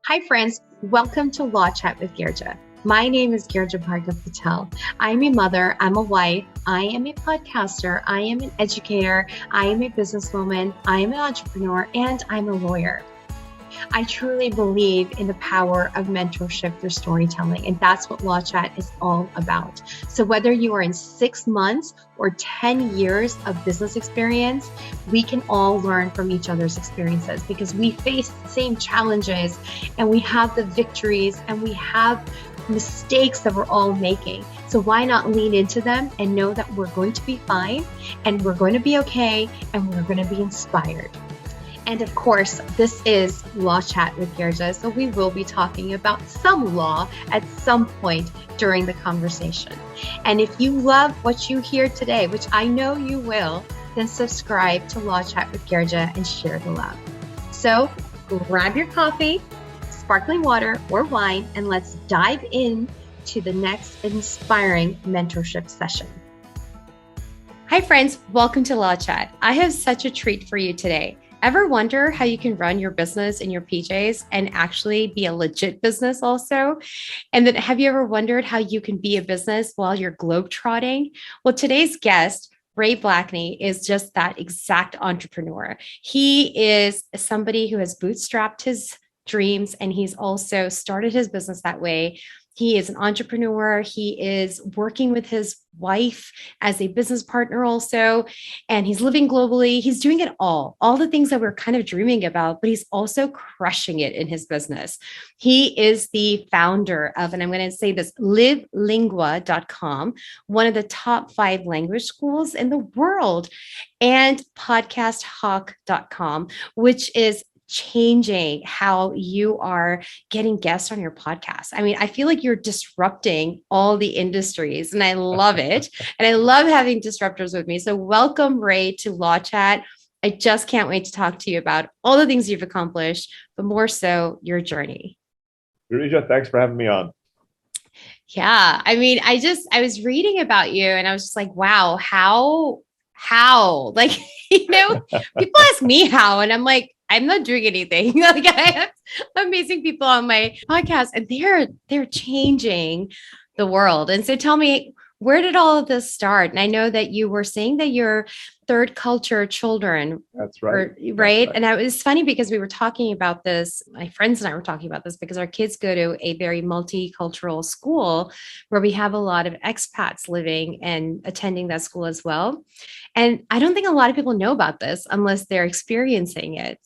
Hi, friends. Welcome to Law Chat with Girja. My name is Girja Bhargav Patel. I'm a mother. I'm a wife. I am a podcaster. I am an educator. I am a businesswoman. I am an entrepreneur, and I'm a lawyer. I truly believe in the power of mentorship through storytelling, and that's what Law Chat is all about. So whether you are in 6 months or 10 years of business experience, we can all learn from each other's experiences because we face the same challenges and we have the victories and we have mistakes that we're all making. So why not lean into them and know that we're going to be fine and we're going to be okay and we're going to be inspired. And of course, this is Law Chat with Girja, so we will be talking about some law at some point during the conversation. And if you love what you hear today, which I know you will, then subscribe to Law Chat with Girja and share the love. So grab your coffee, sparkling water, or wine, and let's dive in to the next inspiring mentorship session. Hi, friends. Welcome to Law Chat. I have such a treat for you today. Ever wonder how you can run your business in your PJs and actually be a legit business also? And then have you ever wondered how you can be a business while you're globetrotting? Well, today's guest, Ray Blakney, is just that exact entrepreneur. He is somebody who has bootstrapped his dreams, and he's also started his business that way. He is an entrepreneur. He is working with his wife as a business partner also, and he's living globally. He's doing it all the things that we're kind of dreaming about, but he's also crushing it in his business. He is the founder of, and I'm going to say this, Lingua.com, one of the top 5 language schools in the world, and podcasthawk.com, which is changing how you are getting guests on your podcast. I mean, I feel like you're disrupting all the industries, and I love it. And I love having disruptors with me. So welcome, Ray, to Law Chat. I just can't wait to talk to you about all the things you've accomplished, but more so your journey. Girja, thanks for having me on. Yeah. I mean, I was reading about you and I was just like, wow, how, like, people ask me how, and I'm like, I'm not doing anything. Like, I have amazing people on my podcast, and they're changing the world. And so tell me, where did all of this start? And I know that you were saying that you're third culture children. That's right. Right. And it was funny because we were talking about this, my friends and I were talking about this because our kids go to a very multicultural school where we have a lot of expats living and attending that school as well. And I don't think a lot of people know about this unless they're experiencing it.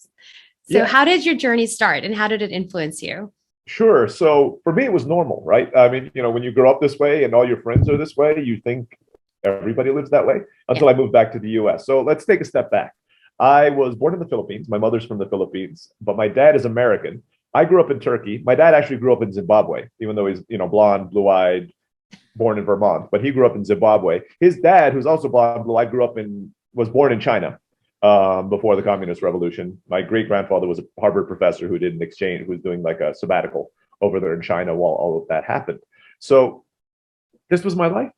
So how did your journey start and how did it influence you? Sure. So for me, it was normal, right? I mean, when you grow up this way and all your friends are this way, you think everybody lives that way until I moved back to the US. So let's take a step back. I was born in the Philippines. My mother's from the Philippines, but my dad is American. I grew up in Turkey. My dad actually grew up in Zimbabwe, even though he's, blonde, blue-eyed, born in Vermont, but he grew up in Zimbabwe. His dad, who's also blonde, blue-eyed, was born in China. Before the Communist Revolution. My great-grandfather was a Harvard professor who did an exchange, who was doing like a sabbatical over there in China while all of that happened. So this was my life.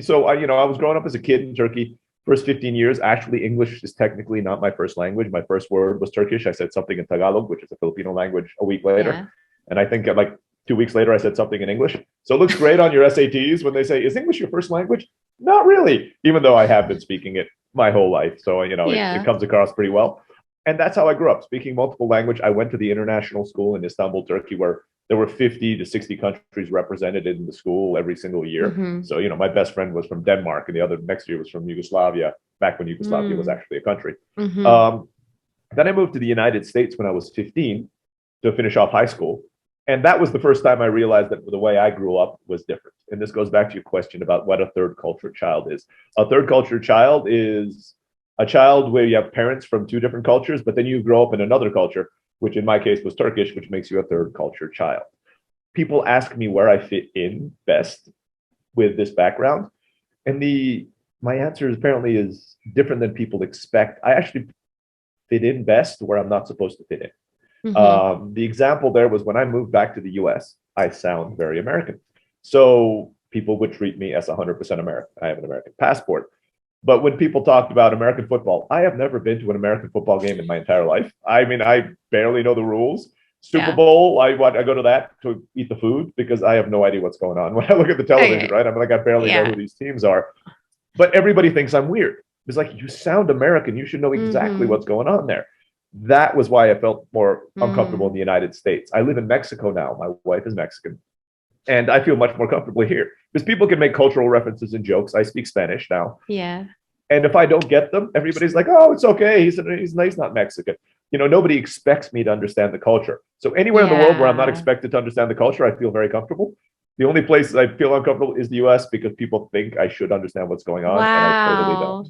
So I was growing up as a kid in Turkey. First 15 years, actually, English is technically not my first language. My first word was Turkish. I said something in Tagalog, which is a Filipino language, a week later. Yeah. And I think like 2 weeks later, I said something in English. So it looks great on your SATs when they say, is English your first language? Not really, even though I have been speaking it my whole life. So, it comes across pretty well. And that's how I grew up, speaking multiple language. I went to the international school in Istanbul, Turkey, where there were 50 to 60 countries represented in the school every single year. Mm-hmm. So, my best friend was from Denmark, and the other next year was from Yugoslavia, back when Yugoslavia was actually a country. Mm-hmm. Then I moved to the United States when I was 15 to finish off high school. And that was the first time I realized that the way I grew up was different. And this goes back to your question about what a third culture child is. A third culture child is a child where you have parents from 2 different cultures, but then you grow up in another culture, which in my case was Turkish, which makes you a third culture child. People ask me where I fit in best with this background. And my answer apparently is different than people expect. I actually fit in best where I'm not supposed to fit in. Mm-hmm. The example there was when I moved back to the US, I sound very American. So people would treat me as 100% American. I have an American passport. But when people talked about American football, I have never been to an American football game in my entire life. I mean, I barely know the rules. Super Bowl, I go to that to eat the food because I have no idea what's going on. When I look at the television, right? I'm like, I barely know who these teams are. But everybody thinks I'm weird. It's like, you sound American. You should know exactly what's going on there. That was why I felt more uncomfortable in the United States. I live in Mexico now. My wife is Mexican. And I feel much more comfortable here because people can make cultural references and jokes. I speak Spanish now. Yeah. And if I don't get them, everybody's like, oh, it's okay. He's not Mexican. Nobody expects me to understand the culture. So anywhere in the world where I'm not expected to understand the culture, I feel very comfortable. The only place I feel uncomfortable is the US because people think I should understand what's going on. And I totally don't.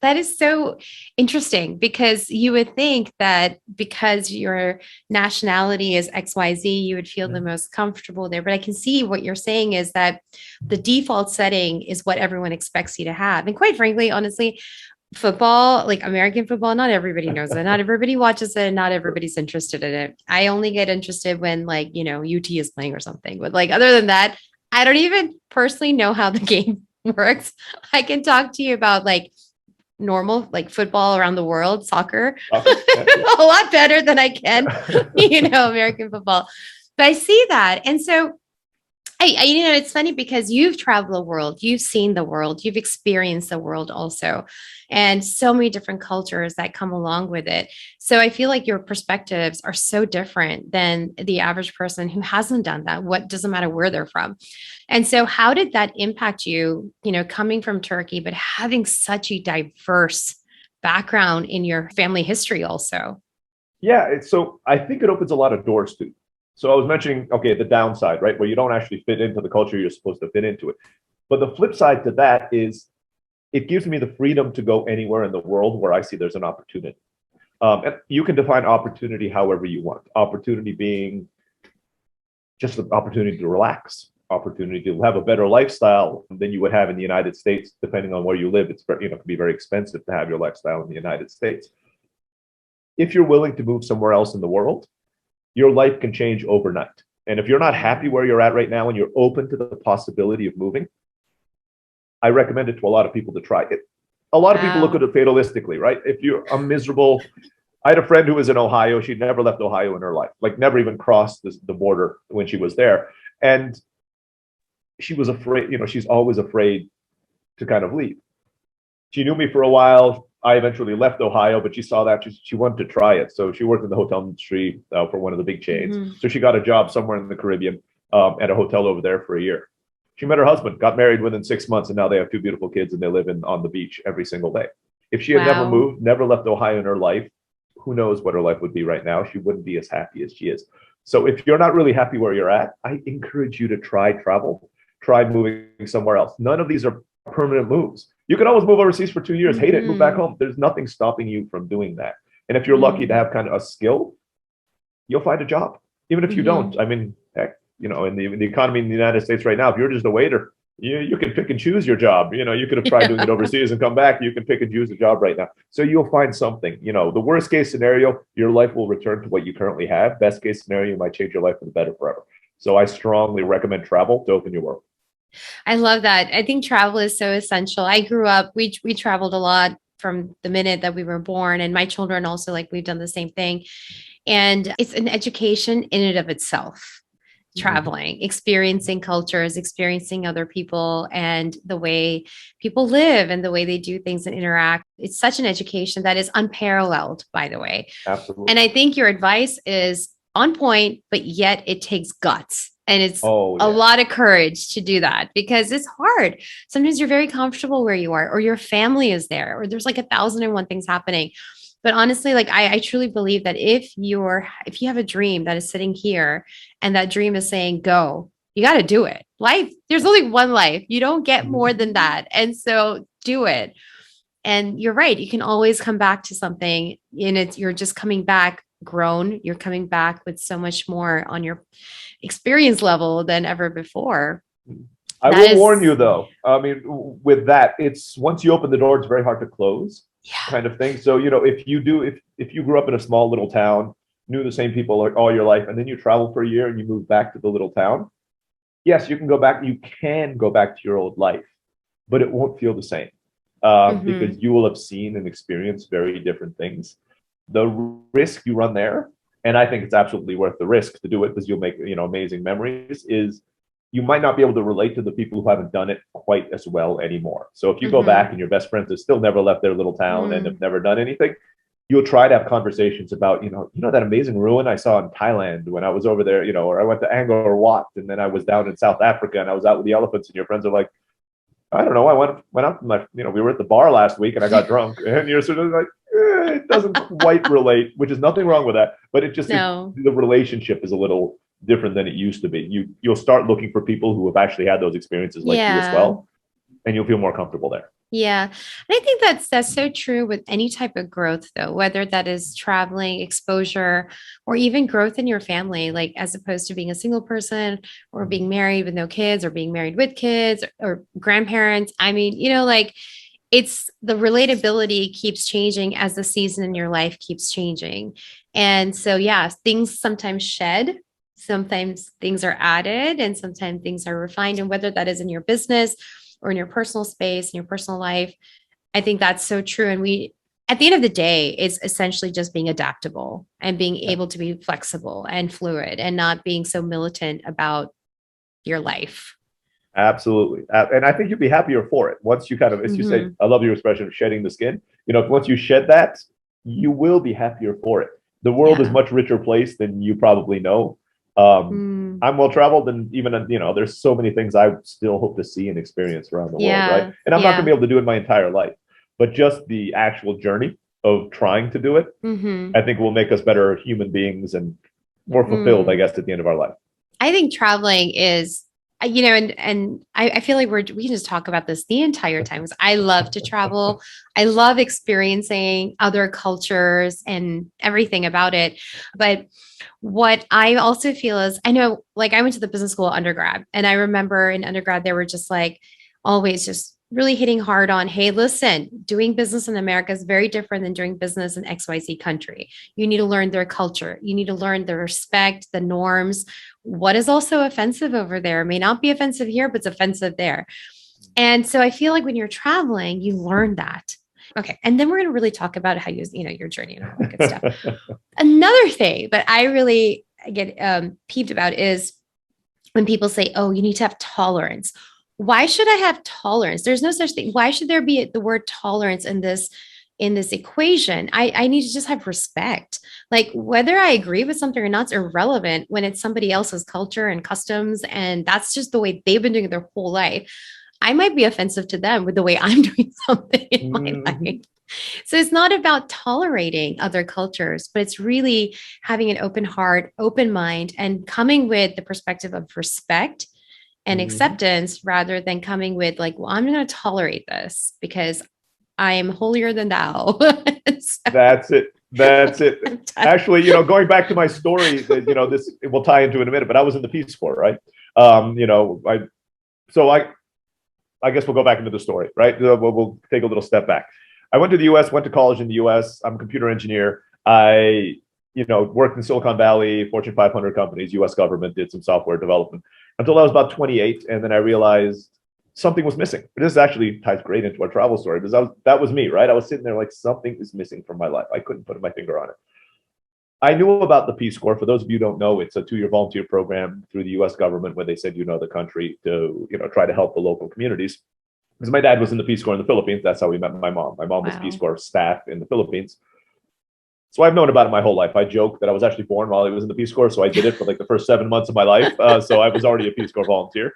That is so interesting, because you would think that because your nationality is XYZ, you would feel the most comfortable there. But I can see what you're saying is that the default setting is what everyone expects you to have. And quite frankly, honestly, football, like American football, not everybody knows it. Not everybody watches it. Not everybody's interested in it. I only get interested when UT is playing or something. But other than that, I don't even personally know how the game works. I can talk to you about normal football around the world, soccer, a lot better than I can, American football. But I see that. And so it's funny because you've traveled the world, you've seen the world, you've experienced the world also, and so many different cultures that come along with it. So I feel like your perspectives are so different than the average person who hasn't done that. What doesn't matter where they're from. And so how did that impact you, coming from Turkey, but having such a diverse background in your family history also? Yeah. So I think it opens a lot of doors too. So I was mentioning, the downside, right? Where you don't actually fit into the culture you're supposed to fit into it. But the flip side to that is it gives me the freedom to go anywhere in the world where I see there's an opportunity. And you can define opportunity however you want. Opportunity being just the opportunity to relax, opportunity to have a better lifestyle than you would have in the United States, depending on where you live. It's it can be very expensive to have your lifestyle in the United States. If you're willing to move somewhere else in the world, your life can change overnight. And if you're not happy where you're at right now and you're open to the possibility of moving, I recommend it to a lot of people to try it. A lot of people look at it fatalistically, right? If I'm miserable. I had a friend who was in Ohio. She'd never left Ohio in her life, never even crossed the border when she was there. And she was afraid, she's always afraid to kind of leave. She knew me for a while. I eventually left Ohio, but she saw that she wanted to try it. So she worked in the hotel industry for one of the big chains. So she got a job somewhere in the Caribbean at a hotel over there for a year. She met her husband, got married within 6 months, and now they have 2 beautiful kids and they live on the beach every single day. If she had never moved, never left Ohio in her life, who knows what her life would be right now? She wouldn't be as happy as she is. So if you're not really happy where you're at, I encourage you to try travel, try moving somewhere else. None of these are permanent moves. You can always move overseas for 2 years, hate it, move back home. There's nothing stopping you from doing that. And if you're lucky to have kind of a skill, you'll find a job. Even if you don't, I mean, heck, in the economy in the United States right now, if you're just a waiter, you can pick and choose your job. You could have tried doing it overseas and come back. You can pick and choose a job right now. So you'll find something. The worst case scenario, your life will return to what you currently have. Best case scenario, you might change your life for the better forever. So I strongly recommend travel to open your world. I love that. I think travel is so essential. I grew up, we traveled a lot from the minute that we were born, and my children also, we've done the same thing. And it's an education in and of itself. Traveling, experiencing cultures, experiencing other people and the way people live and the way they do things and interact. It's such an education that is unparalleled, by the way. Absolutely. And I think your advice is on point, but yet it takes guts. And it's a lot of courage to do that, because it's hard. Sometimes you're very comfortable where you are, or your family is there, or there's 1,001 things happening. But honestly, I truly believe that if you have a dream that is sitting here and that dream is saying, go, you got to do it. Life, there's only one life. You don't get more than that. And so do it. And you're right. You can always come back to something, and you're just coming back grown. You're coming back with so much more on your experience level than ever before. I will warn you though. I mean, with that, it's once you open the door, it's very hard to close. Kind of thing. So, if you grew up in a small little town, knew the same people all your life, and then you travel for a year and you move back to the little town, yes, you can go back to your old life, but it won't feel the same because you will have seen and experienced very different things. The risk you run there and I think it's absolutely worth the risk to do it because you'll make, amazing memories, is you might not be able to relate to the people who haven't done it quite as well anymore. So if you go back and your best friends have still never left their little town and have never done anything, you'll try to have conversations about, that amazing ruin I saw in Thailand when I was over there, or I went to Angkor Wat and then I was down in South Africa and I was out with the elephants, and your friends are like, I don't know, I went out to my, we were at the bar last week and I got drunk, and you're sort of like, it doesn't quite relate, which is nothing wrong with that, but it just, the relationship is a little different than it used to be. You'll start looking for people who have actually had those experiences like you as well, and you'll feel more comfortable there. Yeah. And I think that's so true with any type of growth, though, whether that is traveling, exposure, or even growth in your family, like as opposed to being a single person or being married with no kids or being married with kids or grandparents. I mean, like it's the relatability keeps changing as the season in your life keeps changing. And so, yeah, things sometimes shed. Sometimes things are added and sometimes things are refined. And whether that is in your business or in your personal space, in your personal life, I think that's so true. And at the end of the day, it's essentially just being adaptable and being able to be flexible and fluid and not being so militant about your life. Absolutely. And I think you'd be happier for it. Once you kind of, as you say, I love your expression of shedding the skin. Once you shed that, you will be happier for it. The world is a much richer place than you probably know. I'm well traveled, and even there's so many things I still hope to see and experience around the world, right? And I'm not gonna be able to do it my entire life, but just the actual journey of trying to do it, I think will make us better human beings and more fulfilled, I guess, at the end of our life. I think traveling is, and I feel like we can just talk about this the entire time because I love to travel. I love experiencing other cultures and everything about it. But what I also feel is, I know, like I went to the business school undergrad, and I remember in undergrad, they were just like always just really hitting hard on, hey, listen, doing business in America is very different than doing business in XYZ country. You need to learn their culture. You need to learn the respect, the norms. What is also offensive over there may not be offensive here, but it's offensive there. And so I feel like when you're traveling, you learn that. Okay. And then we're going to really talk about how your journey and all that good stuff. Another thing that I really get peeved about is when people say, oh, you need to have tolerance. Why should I have tolerance? There's no such thing. Why should there be the word tolerance in this equation? I need to just have respect. Like whether I agree with something or not is irrelevant when it's somebody else's culture and customs, and that's just the way they've been doing it their whole life. I might be offensive to them with the way I'm doing something in my life. So it's not about tolerating other cultures, but it's really having an open heart, open mind, and coming with the perspective of respect and acceptance rather than coming with like, well, I'm going to tolerate this because I am holier than thou. So, that's it. Actually, going back to my story, this will tie into it in a minute, but I was in the Peace Corps, right? I guess we'll go back into the story, right? We'll take a little step back. I went to the US, went to college in the US. I'm a computer engineer. I, worked in Silicon Valley, Fortune 500 companies, US government, did some software development until I was about 28. And then I realized something was missing. This actually ties great into our travel story because that was me, right? I was sitting there like something is missing from my life. I couldn't put my finger on it. I knew about the Peace Corps. For those of you who don't know, it's a 2-year volunteer program through the US government where they send the country to, try to help the local communities. Because my dad was in the Peace Corps in the Philippines. That's how we met my mom. My mom was Peace Corps staff in the Philippines. So I've known about it my whole life. I joke that I was actually born while I was in the Peace Corps. So I did it for like the first 7 months of my life. So I was already a Peace Corps volunteer.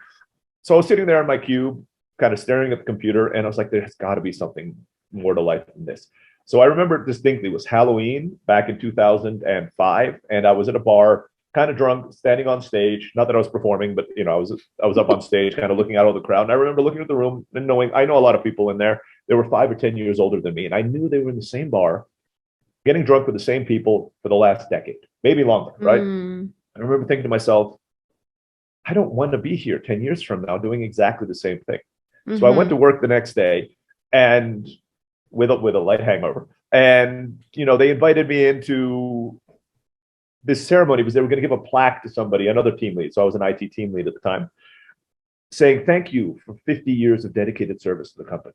So I was sitting there in my cube, kind of staring at the computer. And I was like, there's got to be something more to life than this. So I remember distinctly, it was Halloween back in 2005. And I was at a bar, kind of drunk, standing on stage. Not that I was performing, but I was up on stage, kind of looking at all the crowd. And I remember looking at the room and knowing I know a lot of people in there. They were 5 or 10 years older than me, and I knew they were in the same bar, getting drunk with the same people for the last decade, maybe longer. Right? I remember thinking to myself, I don't want to be here 10 years from now doing exactly the same thing. So I went to work the next day, and with a light hangover, and they invited me into this ceremony because they were going to give a plaque to somebody, another team lead. So I was an IT team lead at the time, saying thank you for 50 years of dedicated service to the company.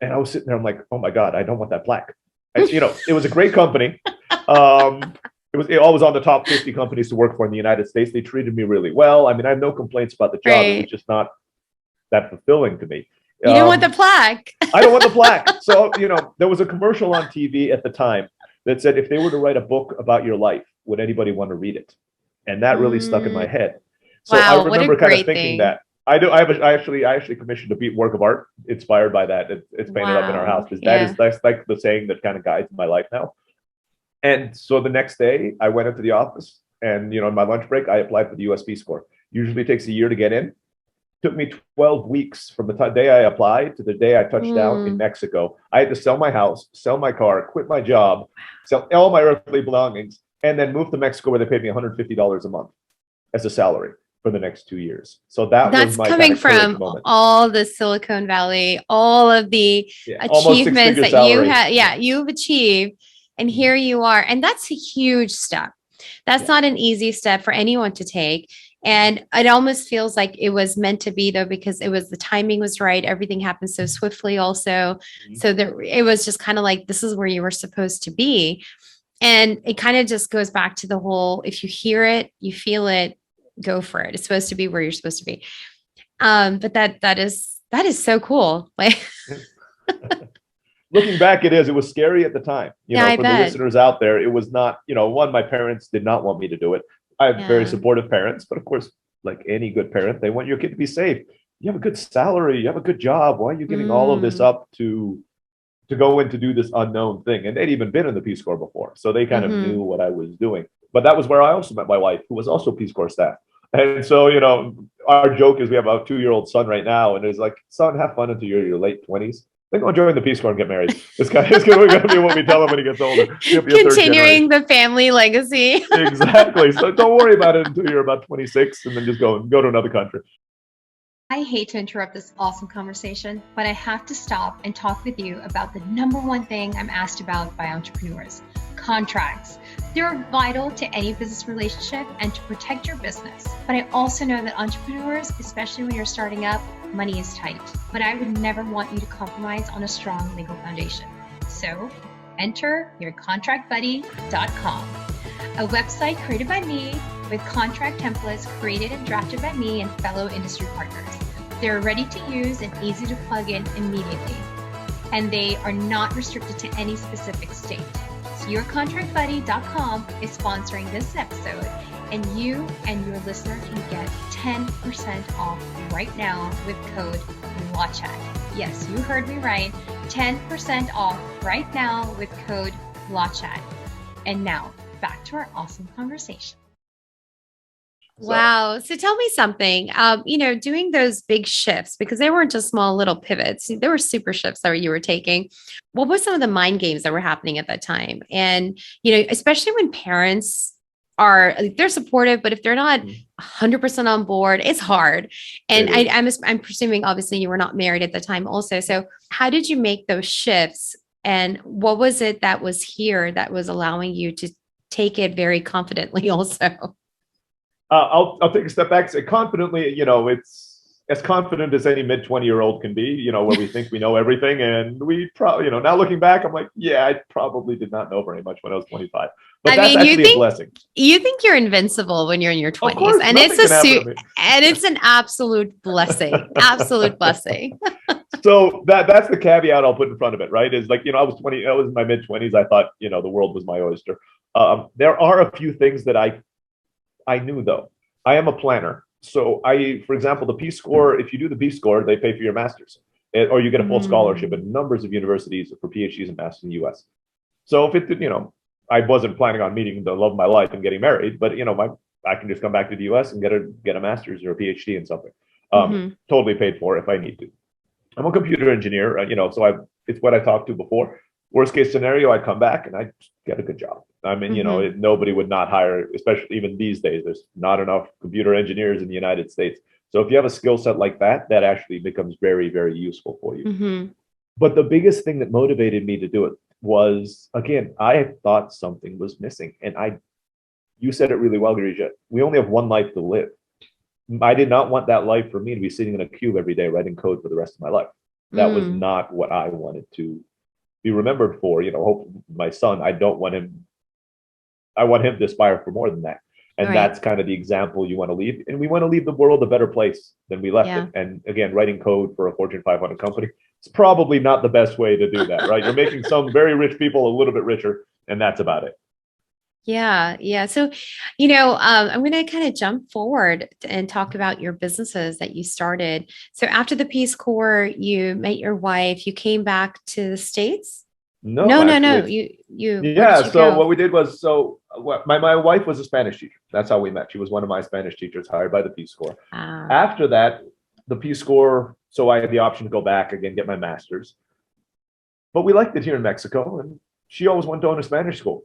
And I was sitting there, I'm like, oh my God, I don't want that plaque. It was a great company. it always on the top 50 companies to work for in the United States. They treated me really well. I mean, I have no complaints about the job. It was just not that fulfilling to me. You don't want the plaque. I don't want the plaque. So, there was a commercial on TV at the time that said, if they were to write a book about your life, would anybody want to read it? And that really stuck in my head. So wow, I remember kind of thinking that. I actually commissioned a work of art inspired by that. It's painted up in our house. That's like the saying that kind of guides my life now. And so the next day I went into the office and, in my lunch break, I applied for the US Peace Corps. Usually takes a year to get in. Took me 12 weeks from the day I applied to the day I touched down in Mexico. I had to sell my house, sell my car, quit my job, sell all my earthly belongings, and then move to Mexico where they paid me $150 a month as a salary for the next 2 years. So that's my coming from moment. All the Silicon Valley, all of the achievements that you had, you've achieved, and here you are. And that's a huge step. That's not an easy step for anyone to take. And it almost feels like it was meant to be, though, because the timing was right. Everything happened so swiftly also. So it was just kind of like, this is where you were supposed to be. And it kind of just goes back to the whole, if you hear it, you feel it, go for it. It's supposed to be where you're supposed to be. But that is so cool. Like looking back, it was scary at the time. For the listeners out there, it was not, my parents did not want me to do it. I have very supportive parents, but of course, like any good parent, they want your kid to be safe. You have a good salary, you have a good job. Why are you giving all of this up to go in to do this unknown thing? And they'd even been in the Peace Corps before, so they kind of knew what I was doing. But that was where I also met my wife, who was also Peace Corps staff. And so, our joke is we have a 2-year-old son right now, and it's like, son, have fun until you're your late 20s. Then go join the Peace Corps and get married. It's going to be what we tell him when he gets older. Continuing the family legacy. Exactly. So don't worry about it until you're about 26, and then just go to another country. I hate to interrupt this awesome conversation, but I have to stop and talk with you about the number one thing I'm asked about by entrepreneurs: contracts. They're vital to any business relationship and to protect your business. But I also know that entrepreneurs, especially when you're starting up, money is tight. But I would never want you to compromise on a strong legal foundation. So enter yourcontractbuddy.com, a website created by me with contract templates created and drafted by me and fellow industry partners. They're ready to use and easy to plug in immediately. And they are not restricted to any specific state. So yourcontractbuddy.com is sponsoring this episode, and you and your listener can get 10% off right now with code LAWCHAT. Yes, you heard me right. 10% off right now with code LAWCHAT. And now back to our awesome conversation. Wow. So tell me something, doing those big shifts, because they weren't just small little pivots, there were super shifts that you were taking. What were some of the mind games that were happening at that time? And, especially when parents they're supportive, but if they're not 100% on board, it's hard. And I'm presuming, obviously, you were not married at the time also. So how did you make those shifts? And what was it that was here that was allowing you to take it very confidently also? I'll take a step back, say confidently, it's as confident as any mid-20-year-old can be, where we think we know everything. And we probably, now looking back, I'm like, yeah, I probably did not know very much when I was 25. But that's actually a blessing. You think you're invincible when you're in your 20s. Course, and it's an absolute blessing. Absolute blessing. So that's the caveat I'll put in front of it, right? Is like, I was in my mid-20s. I thought, the world was my oyster. There are a few things that I knew, though. I am a planner. So for example, the Peace Corps, if you do the Peace Corps, they pay for your master's, or you get a full scholarship at numbers of universities for PhDs and masters in the US. So if I wasn't planning on meeting the love of my life and getting married, but I can just come back to the US and get a master's or a PhD in something, totally paid for if I need to. I'm a computer engineer, so it's what I talked to before. Worst case scenario, I come back and I get a good job. I mean, nobody would not hire, especially even these days. There's not enough computer engineers in the United States. So if you have a skill set like that, that actually becomes very, very useful for you. But the biggest thing that motivated me to do it was, again, I thought something was missing. And you said it really well, Girija. We only have one life to live. I did not want that life for me to be sitting in a cube every day writing code for the rest of my life. That was not what I wanted to be remembered for. Hope my son, I don't want him I want him to aspire for more than that. And Right. that's kind of the example you want to leave. And we want to leave the world a better place than we left Yeah. it. And again, writing code for a Fortune 500 company, it's probably not the best way to do that, right? You're making some very rich people a little bit richer, and that's about it. Yeah, yeah. So, I'm going to kind of jump forward and talk about your businesses that you started. So after the Peace Corps, you met your wife, you came back to the States? No, No. actually, Where yeah. did you So go? what we did was, my wife was a Spanish teacher. That's how we met. She was one of my Spanish teachers hired by the Peace Corps. Ah, After that, the Peace Corps, so I had the option to go back again, get my master's. But we liked it here in Mexico, and she always wanted to own a Spanish school.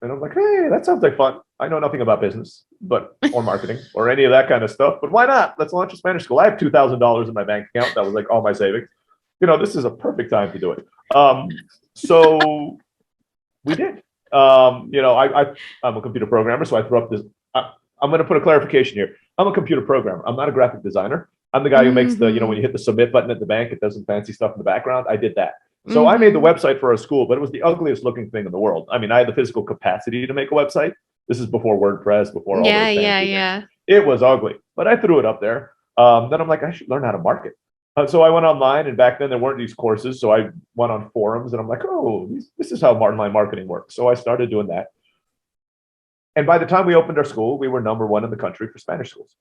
And I'm like, hey, that sounds like fun. I know nothing about business, or marketing, or any of that kind of stuff. But why not? Let's launch a Spanish school. I have $2,000 in my bank account. That was like all my savings. This is a perfect time to do it. So we did. I'm a computer programmer, so I threw up this. I'm going to put a clarification here. I'm a computer programmer. I'm not a graphic designer. I'm the guy who makes when you hit the submit button at the bank, it does some fancy stuff in the background. I did that. So I made the website for our school, but it was the ugliest looking thing in the world. I mean, I had the physical capacity to make a website. This is before WordPress, before all those fancy things. It was ugly, but I threw it up there. Then I'm like, I should learn how to market. So I went online, and back then there weren't these courses. So I went on forums, and I'm like, oh, this is how online marketing works. So I started doing that. And by the time we opened our school, we were #1 in the country for Spanish schools.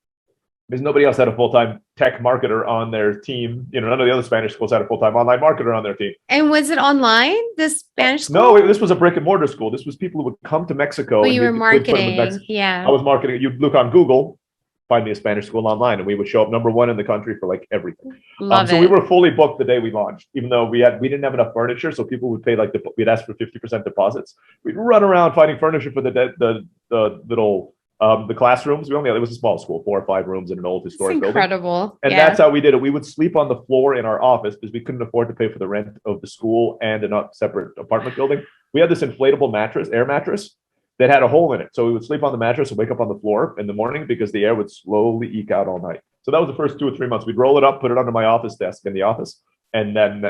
Because nobody else had a full-time tech marketer on their team. None of the other Spanish schools had a full-time online marketer on their team. And was it online, this Spanish school? No, this was a brick and mortar school. This was people who would come to Mexico. Well, you were marketing. Yeah. I was marketing. You'd look on Google, find me a Spanish school online, and we would show up #1 in the country for like everything. So we were fully booked the day we launched, even though we didn't have enough furniture, so people would pay we'd ask for 50% deposits. We'd run around finding furniture for the little the classrooms. It was a small school, 4 or 5 rooms in an old historic building. Incredible. And that's how we did it. We would sleep on the floor in our office because we couldn't afford to pay for the rent of the school and a separate apartment building. We had this inflatable air mattress that had a hole in it. So we would sleep on the mattress and wake up on the floor in the morning because the air would slowly eke out all night. So that was the first 2 or 3 months. We'd roll it up, put it under my office desk in the office. And then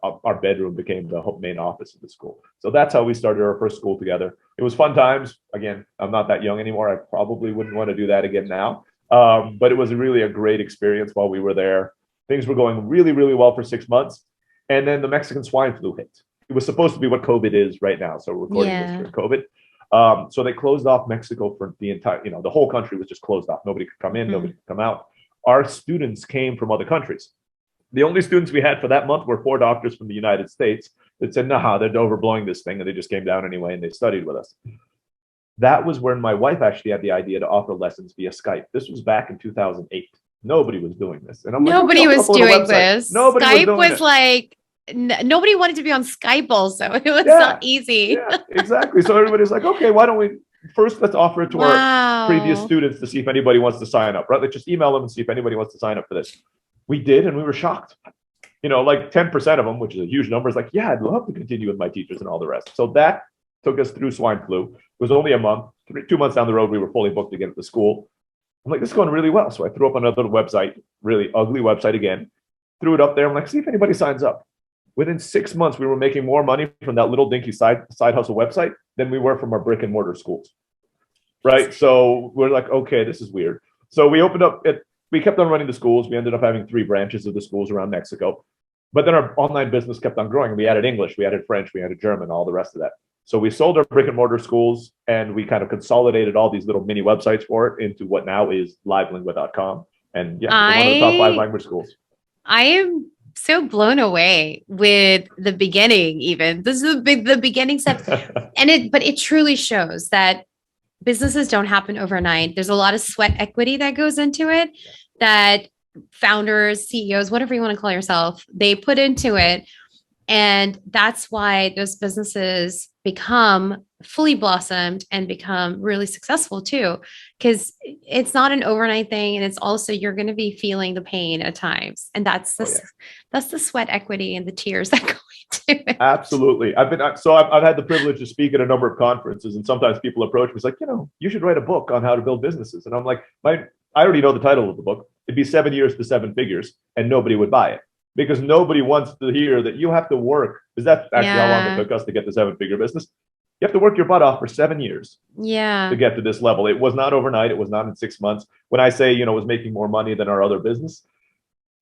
our bedroom became the main office of the school. So that's how we started our first school together. It was fun times. Again, I'm not that young anymore. I probably wouldn't want to do that again now. But it was really a great experience while we were there. Things were going really, really well for 6 months. And then the Mexican swine flu hit. It was supposed to be what COVID is right now. So we're recording this during COVID. So they closed off Mexico for the entire, the whole country was just closed off. Nobody could come in, nobody could come out. Our students came from other countries. The only students we had for that month were 4 doctors from the United States that said, nah, they're overblowing this thing. And they just came down anyway and they studied with us. That was when my wife actually had the idea to offer lessons via Skype. This was back in 2008. Nobody was doing this. And nobody was doing this. Nobody Skype was like, nobody wanted to be on Skype also. It was not easy. Yeah, exactly. So everybody's like, okay, why don't we let's offer it to our previous students to see if anybody wants to sign up, right? Let's just email them and see if anybody wants to sign up for this. We did, and we were shocked. Like 10% of them, which is a huge number, is like, yeah, I'd love to continue with my teachers and all the rest. So that took us through swine flu. It was only a month. 2 months down the road, we were fully booked again at the school. I'm like, this is going really well. So I threw up another website, really ugly website again, threw it up there. I'm like, see if anybody signs up. Within 6 months, we were making more money from that little dinky side hustle website than we were from our brick and mortar schools. Right. So we're like, okay, this is weird. So we kept on running the schools. We ended up having 3 branches of the schools around Mexico. But then our online business kept on growing. We added English, we added French, we added German, all the rest of that. So we sold our brick and mortar schools, and we kind of consolidated all these little mini websites for it into what now is livelingua.com. And we're one of the top 5 language schools. I am so blown away with the beginning. Even this is the beginning step, but it truly shows that businesses don't happen overnight. There's a lot of sweat equity that goes into it, that founders, CEOs, whatever you want to call yourself, they put into it. And that's why those businesses become fully blossomed and become really successful too, because it's not an overnight thing. And it's also, you're going to be feeling the pain at times. And that's the sweat equity and the tears that go into it. Absolutely. I've had the privilege to speak at a number of conferences, and sometimes people approach me, it's like, you should write a book on how to build businesses. And I'm like, I already know the title of the book. It'd be 7 years to 7 figures, and nobody would buy it. Because nobody wants to hear that you have to work. Because that's actually how long it took us to get the 7-figure business. You have to work your butt off for 7 years Yeah. to get to this level. It was not overnight. It was not in 6 months. When I say, was making more money than our other business,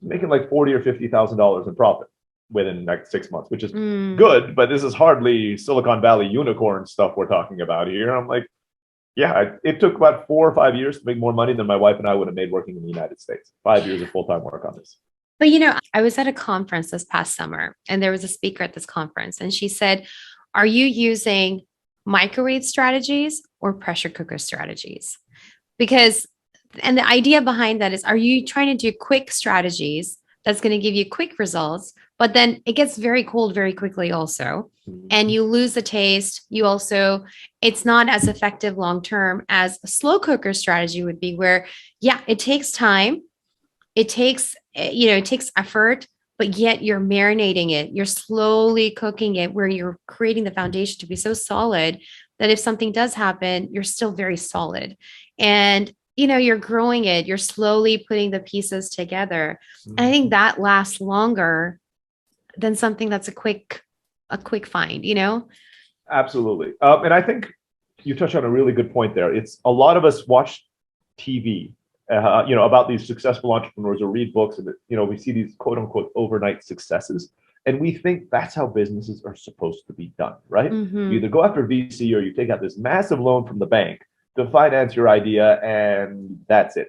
making like $40,000 or $50,000 in profit within like 6 months, which is good, but this is hardly Silicon Valley unicorn stuff we're talking about here. I'm like, yeah, it took about 4 or 5 years to make more money than my wife and I would have made working in the United States. 5 years of full-time work on this. But, I was at a conference this past summer, and there was a speaker at this conference, and she said, are you using microwave strategies or pressure cooker strategies? And the idea behind that is, are you trying to do quick strategies that's going to give you quick results, but then it gets very cold very quickly also, and you lose the taste. It's not as effective long-term as a slow cooker strategy would be, where, yeah, it takes time. It takes effort, but yet you're marinating it. You're slowly cooking it, where you're creating the foundation to be so solid that if something does happen, you're still very solid. And, you're growing it. You're slowly putting the pieces together. And I think that lasts longer than something that's a quick find, Absolutely. And I think you touched on a really good point there. It's a lot of us watch TV, about these successful entrepreneurs, or read books, and we see these quote unquote overnight successes, and we think that's how businesses are supposed to be done, right? You either go after VC or you take out this massive loan from the bank to finance your idea, and that's it.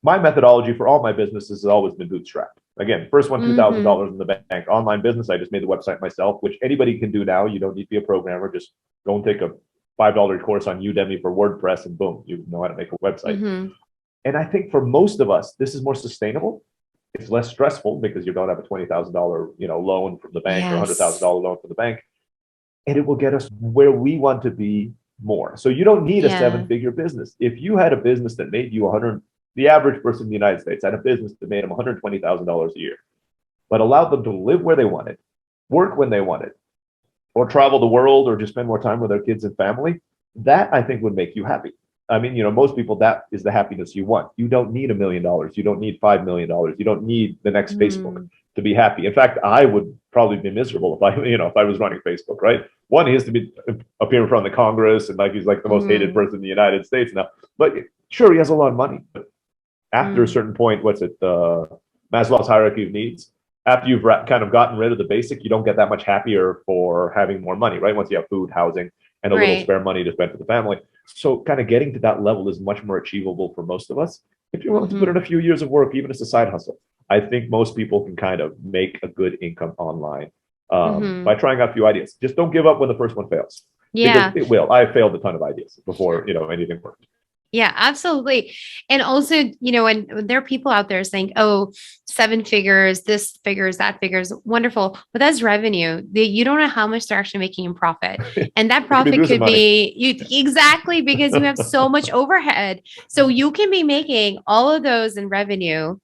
My methodology for all my businesses has always been bootstrapped. Again, first one, $2,000 in the bank. Online business, I just made the website myself, which anybody can do now. You don't need to be a programmer. Just go and take a $5 course on Udemy for WordPress, and boom, you know how to make a website. And I think for most of us, this is more sustainable. It's less stressful because you don't have a $20,000, loan from the bank, or $100,000 loan from the bank, and it will get us where we want to be more. So you don't need a 7-figure business. If you had a business that made you the average person in the United States had a business that made them $120,000 a year, but allowed them to live where they wanted, work when they wanted, or travel the world, or just spend more time with their kids and family, that I think would make you happy. I mean, most people, that is the happiness you want. You don't need $1 million. You don't need $5 million. You don't need the next Facebook to be happy. In fact, I would probably be miserable if I was running Facebook, right? One, he has to be appear in front of the Congress, and he's like the most hated person in the United States now. But sure, he has a lot of money. But after a certain point, Maslow's hierarchy of needs, after you've kind of gotten rid of the basic, you don't get that much happier for having more money, right? Once you have food, housing, and a little spare money to spend for the family. So kind of getting to that level is much more achievable for most of us. If you're willing to put in a few years of work, even as a side hustle, I think most people can kind of make a good income online by trying out a few ideas. Just don't give up when the first one fails. Yeah. Because it will. I failed a ton of ideas before, anything worked. Yeah, absolutely. And also, when there are people out there saying, oh, 7 figures, this figures, that figures, wonderful. But that's revenue. You don't know how much they're actually making in profit. And that profit could be exactly, because you have so much overhead. So you can be making all of those in revenue.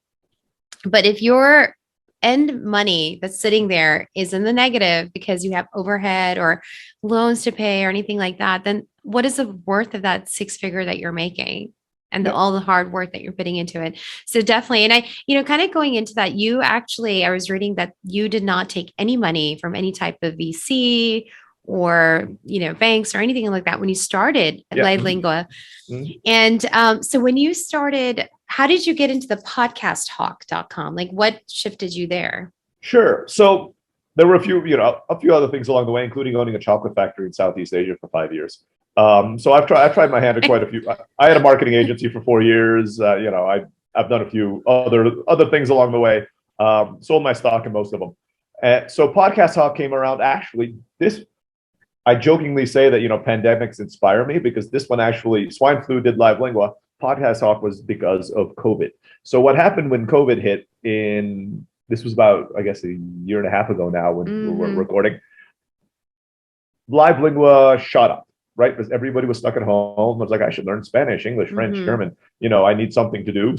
But if your end money that's sitting there is in the negative because you have overhead or loans to pay or anything like that, then what is the worth of that 6-figure that you're making and all the hard work that you're putting into it? So definitely. And I, kind of going into that, I was reading that you did not take any money from any type of VC or, banks or anything like that when you started at Lingua. And so when you started, how did you get into the podcasthawk.com? Like, what shifted you there? Sure. So there were a few other things along the way, including owning a chocolate factory in Southeast Asia for 5 years. So I've tried my hand at quite a few. I had a marketing agency for 4 years. I've done a few other things along the way. Sold my stock in most of them. So Podcast Hawk came around. Actually, I jokingly say that pandemics inspire me, because this one actually, swine flu did live Lingua. Podcast Hawk was because of COVID. So what happened when COVID hit this was about, I guess, a year and a half ago now when we were recording, live Lingua shot up, right? Because everybody was stuck at home. I was like, I should learn Spanish, English, French, German. I need something to do.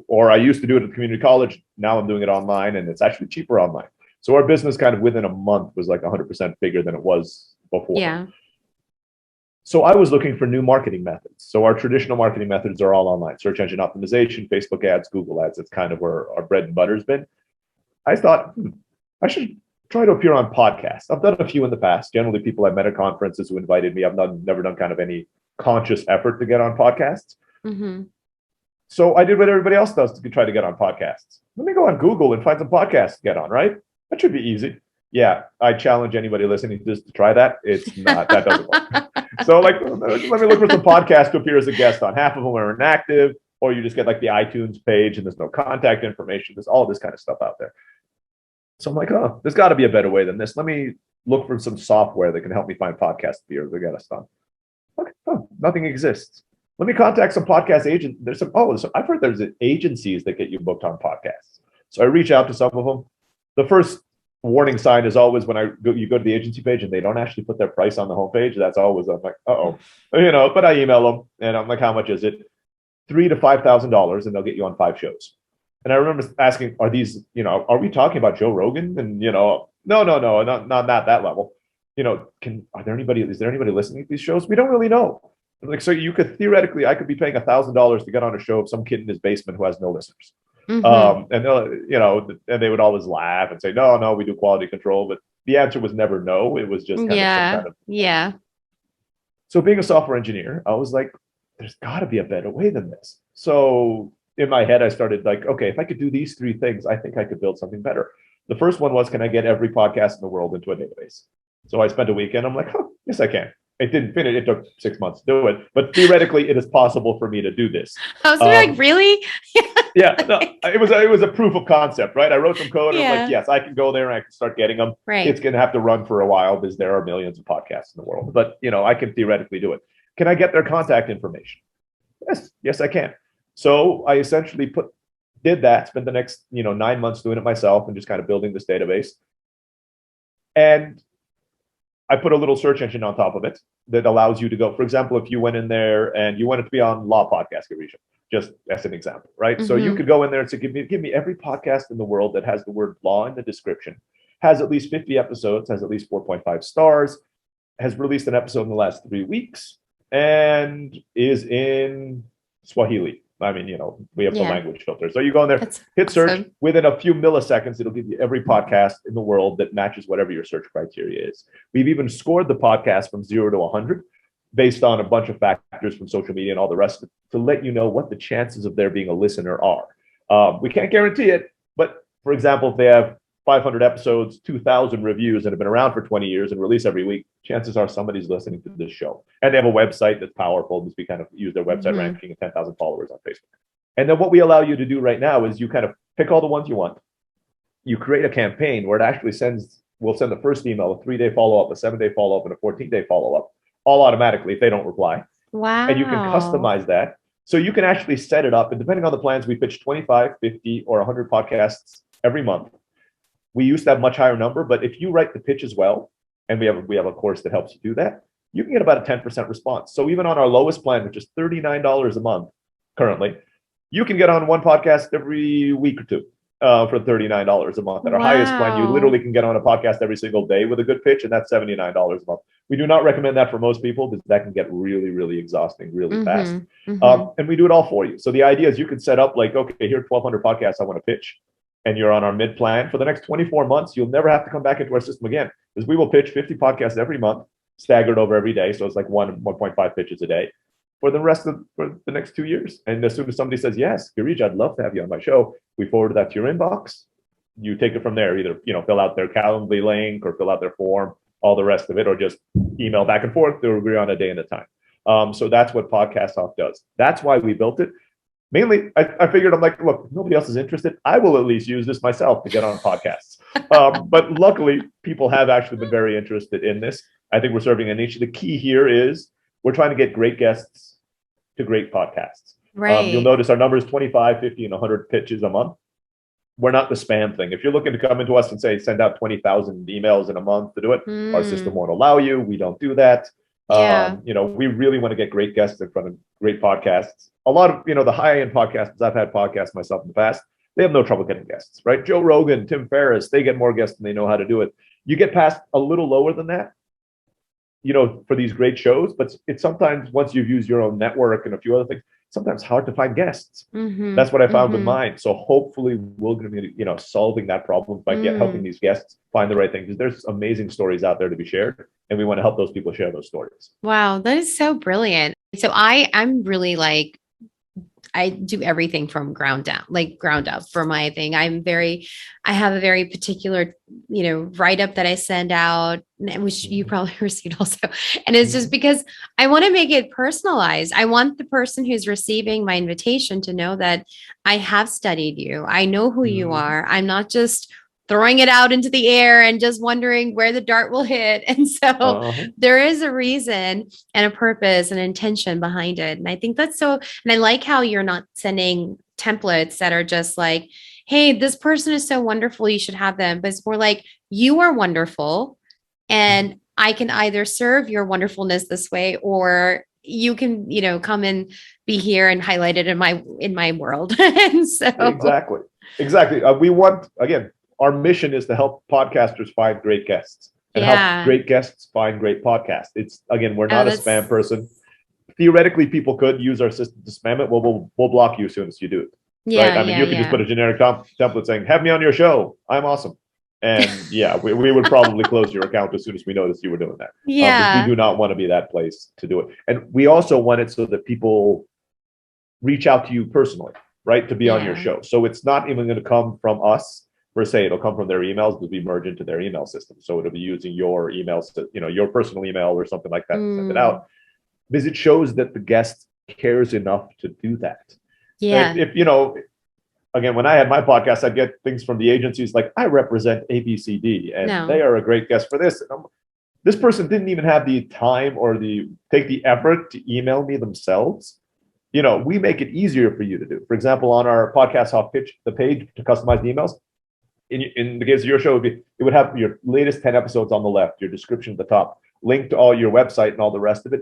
Or I used to do it at the community college. Now I'm doing it online, and it's actually cheaper online. So our business kind of within a month was like 100% bigger than it was before. Yeah. So I was looking for new marketing methods. So our traditional marketing methods are all online: search engine optimization, Facebook ads, Google ads. That's kind of where our bread and butter has been. I thought I should try to appear on podcasts. I've done a few in the past. Generally, people I met at conferences who invited me. I've never done kind of any conscious effort to get on podcasts. Mm-hmm. So I did what everybody else does to try to get on podcasts. Let me go on Google and find some podcasts to get on, right? That should be easy. Yeah, I challenge anybody listening to this to try that. It's not, that doesn't work. So like, let me look for some podcasts to appear as a guest on. Half of them are inactive, or you just get like the iTunes page and there's no contact information. There's all this kind of stuff out there. So I'm like, oh, there's got to be a better way than this. Let me look for some software that can help me find podcast viewers to get us done. Okay, oh, nothing exists. Let me contact some podcast agents. I've heard there's agencies that get you booked on podcasts. So I reach out to some of them. The first warning sign is always when you go to the agency page and they don't actually put their price on the homepage. That's always, I'm like, but I email them and I'm like, how much is it? $3,000 to $5,000, and they'll get you on 5 shows. And I remember asking, are these, are we talking about Joe Rogan? And, no, not that level. Is there anybody listening to these shows? We don't really know. Like, so you could theoretically, I could be paying $1,000 to get on a show of some kid in his basement who has no listeners. Mm-hmm. And they would always laugh and say, no, we do quality control. But the answer was never no. It was just kind of some kind of. Yeah. So being a software engineer, I was like, there's got to be a better way than this. So in my head, I started like, okay, if I could do these 3 things, I think I could build something better. The first one was, can I get every podcast in the world into a database? So I spent a weekend. I'm like, yes, I can. It didn't finish. It took 6 months to do it, but theoretically, it is possible for me to do this. I was like, really? Yeah, no, it was a proof of concept, right? I wrote some code. And I was like, yes, I can go there and I can start getting them. Right. It's going to have to run for a while because there are millions of podcasts in the world, but I can theoretically do it. Can I get their contact information? Yes, I can. So I essentially did that, spent the next 9 months doing it myself and just kind of building this database. And I put a little search engine on top of it that allows you to go, for example, if you went in there and you wanted to be on Law Podcast, just as an example, right? Mm-hmm. So you could go in there and say, give me every podcast in the world that has the word law in the description, has at least 50 episodes, has at least 4.5 stars, has released an episode in the last 3 weeks, and is in Swahili. I mean, we have the language filter. So you go in there, hit search. Within a few milliseconds, it'll give you every podcast in the world that matches whatever your search criteria is. We've even scored the podcast from 0 to 100 based on a bunch of factors from social media and all the rest of it to let you know what the chances of there being a listener are. We can't guarantee it, but for example, if they have 500 episodes, 2,000 reviews, and have been around for 20 years and release every week, chances are somebody's listening to this show. And they have a website that's powerful because we kind of use their website ranking and 10,000 followers on Facebook. And then what we allow you to do right now is you kind of pick all the ones you want. You create a campaign where it actually we'll send the first email, a 3-day follow-up, a 7-day follow-up, and a 14-day follow-up, all automatically if they don't reply. Wow. And you can customize that. So you can actually set it up. And depending on the plans, we pitch 25, 50, or 100 podcasts every month. We used to have a much higher number, but if you write the pitch as well, and we have a course that helps you do that, you can get about a 10% response. So even on our lowest plan, which is $39 a month currently, you can get on one podcast every week or two for $39 a month. At our highest plan, you literally can get on a podcast every single day with a good pitch, and that's $79 a month. We do not recommend that for most people because that can get really, really exhausting really fast. And we do it all for you. So the idea is you could set up like, okay, here are 1,200 podcasts I want to pitch. And you're on our mid plan for the next 24 months, you'll never have to come back into our system again because we will pitch 50 podcasts every month, staggered over every day. So it's like 1.5 pitches a day for the next 2 years. And as soon as somebody says, yes, Girija, I'd love to have you on my show, we forward that to your inbox. You take it from there, either, fill out their Calendly link or fill out their form, all the rest of it, or just email back and forth. They'll agree on a day and a time. So that's what Podcast Talk does. That's why we built it. Mainly, I figured, I'm like, look, if nobody else is interested, I will at least use this myself to get on podcasts. But luckily, people have actually been very interested in this. I think we're serving a niche. The key here is we're trying to get great guests to great podcasts. Right. You'll notice our numbers 25, 50, and 100 pitches a month. We're not the spam thing. If you're looking to come into us and say, send out 20,000 emails in a month to do it, our system won't allow you. We don't do that. Yeah. We really want to get great guests in front of great podcasts. A lot of, the high-end podcasts, I've had podcasts myself in the past, they have no trouble getting guests, right? Joe Rogan, Tim Ferriss, they get more guests than they know how to do it. You get past a little lower than that, for these great shows, but it's sometimes once you've used your own network and a few other things, sometimes hard to find guests. That's what I found with mine. So hopefully we're going to be, solving that problem by helping these guests find the right thing, because there's amazing stories out there to be shared, and we want to help those people share those stories. Wow, that is so brilliant. So I'm really like, I do everything from ground down, like ground up for my thing. I have a very particular, write up that I send out, which you probably received also. And it's just because I want to make it personalized. I want the person who's receiving my invitation to know that I have studied you. I know who you are. I'm not just throwing it out into the air and just wondering where the dart will hit. And so there is a reason and a purpose and intention behind it. And I think that's so, and I like how you're not sending templates that are just like, hey, this person is so wonderful, you should have them. But it's more like, you are wonderful, and I can either serve your wonderfulness this way, or you can, come and be here and highlight it in my world. And so exactly. We want, again, our mission is to help podcasters find great guests and help great guests find great podcasts. It's, again, we're not a spam person. Theoretically, people could use our system to spam it. Well, we'll block you as soon as you do it. Right? I mean, you can just put a generic template saying, have me on your show, I'm awesome. And we would probably close your account as soon as we noticed you were doing that. We do not want to be that place to do it. And we also want it so that people reach out to you personally, right, to be on your show. So it's not even going to come from us per se. It'll come from their emails, because we merge into their email system. So it'll be using your emails, your personal email or something like that to send it out, because it shows that the guest cares enough to do that. If again, when I had my podcast, I'd get things from the agencies like, I represent ABCD and they are a great guest for this. And this person didn't even have the time or take the effort to email me themselves. We make it easier for you to do. For example, on our podcast Hawk pitch, the page to customize the emails, in the case of your show, it would have your latest 10 episodes on the left, your description at the top, link to all your website and all the rest of it.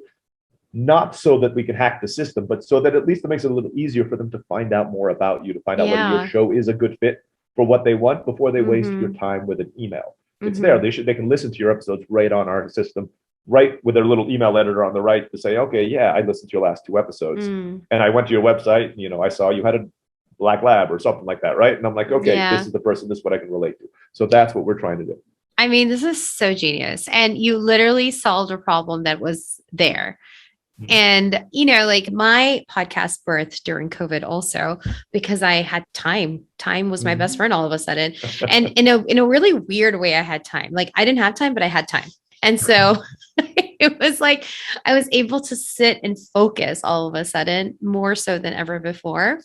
Not so that we can hack the system, but so that at least it makes it a little easier for them to find out more about you, to find out whether your show is a good fit for what they want before they waste your time with an email. It's there. They can listen to your episodes right on our system, right with their little email editor on the right to say, okay, I listened to your last 2 episodes and I went to your website, I saw you had a black lab or something like that, right? And I'm like, okay, this is the person, this is what I can relate to. So that's what we're trying to do. I mean, this is so genius. And you literally solved a problem that was there. And, like my podcast birthed during COVID also, because I had time. Time was my best friend all of a sudden. And in a really weird way, I had time. Like I didn't have time, but I had time. And so it was like I was able to sit and focus all of a sudden, more so than ever before.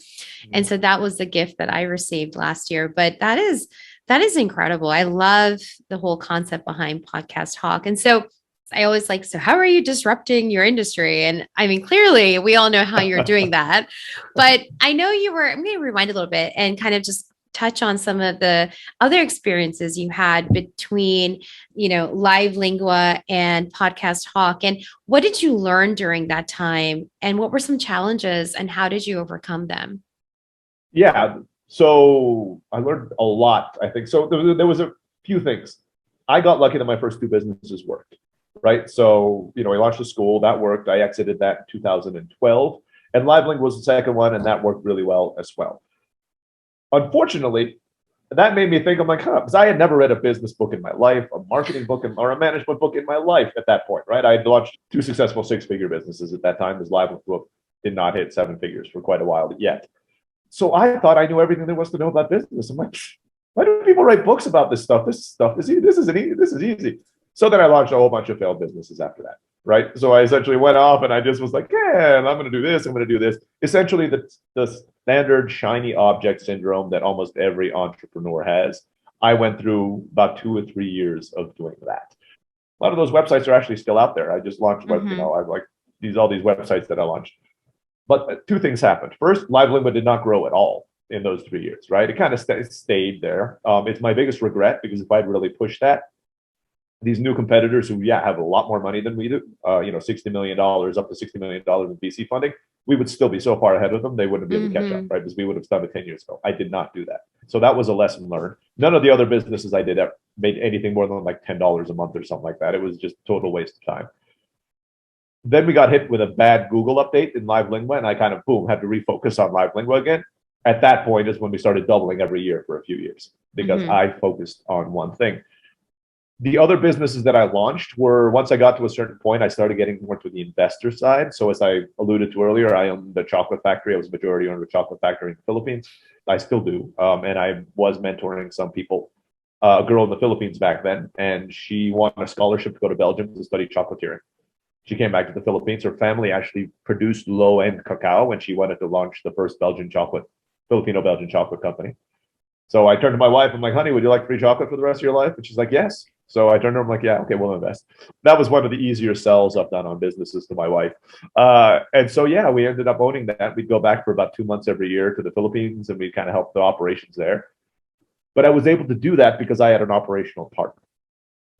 And so that was the gift that I received last year. But that is incredible. I love the whole concept behind Podcast Hawk. And so I always like, so how are you disrupting your industry? And I mean, clearly we all know how you're doing that, but I know I'm going to rewind a little bit and kind of just touch on some of the other experiences you had between, Live Lingua and Podcast Hawk. And what did you learn during that time? And what were some challenges and how did you overcome them? Yeah. So I learned a lot, I think. So there was a few things. I got lucky that my first 2 businesses worked. Right. So, we launched a school that worked. I exited that in 2012, and LiveLink was the second one. And that worked really well as well. Unfortunately, that made me think, I'm like, because I had never read a business book in my life, a marketing book or a management book in my life at that point. Right. I had launched 2 successful 6-figure businesses at that time. This LiveLink book did not hit 7 figures for quite a while yet. So I thought I knew everything there was to know about business. I'm like, why do people write books about this stuff? This stuff is easy. This is easy. So then I launched a whole bunch of failed businesses after that, right? So I essentially went off and I just was like, I'm going to do this. I'm going to do this. Essentially the standard shiny object syndrome that almost every entrepreneur has. I went through about 2 or 3 years of doing that. A lot of those websites are actually still out there. I just launched, I like all these websites that I launched. But 2 things happened. First, Live Lingua did not grow at all in those 3 years, right? It kind of stayed there. It's my biggest regret, because if I'd really pushed that, these new competitors who have a lot more money than we do, $60 million, up to $60 million in VC funding, we would still be so far ahead of them, they wouldn't be able to catch up, right? Because we would have done it 10 years ago. I did not do that. So that was a lesson learned. None of the other businesses I did made anything more than like $10 a month or something like that. It was just total waste of time. Then we got hit with a bad Google update in Live Lingua, and I kind of, boom, had to refocus on Live Lingua again. At that point is when we started doubling every year for a few years because I focused on one thing. The other businesses that I launched were, once I got to a certain point, I started getting more to the investor side. So as I alluded to earlier, I owned the chocolate factory. I was a majority owner of a chocolate factory in the Philippines. I still do. And I was mentoring some people, a girl in the Philippines back then, and she won a scholarship to go to Belgium to study chocolatiering. She came back to the Philippines. Her family actually produced low-end cacao when she wanted to launch the first Filipino-Belgian chocolate company. So I turned to my wife. I'm like, honey, would you like free chocolate for the rest of your life? And she's like, yes. So I turned to her. I'm like, yeah, okay, we'll invest. That was one of the easier sells I've done on businesses to my wife. And so, yeah, we ended up owning that. We'd go back for about 2 months every year to the Philippines, and we'd kind of help the operations there. But I was able to do that because I had an operational partner.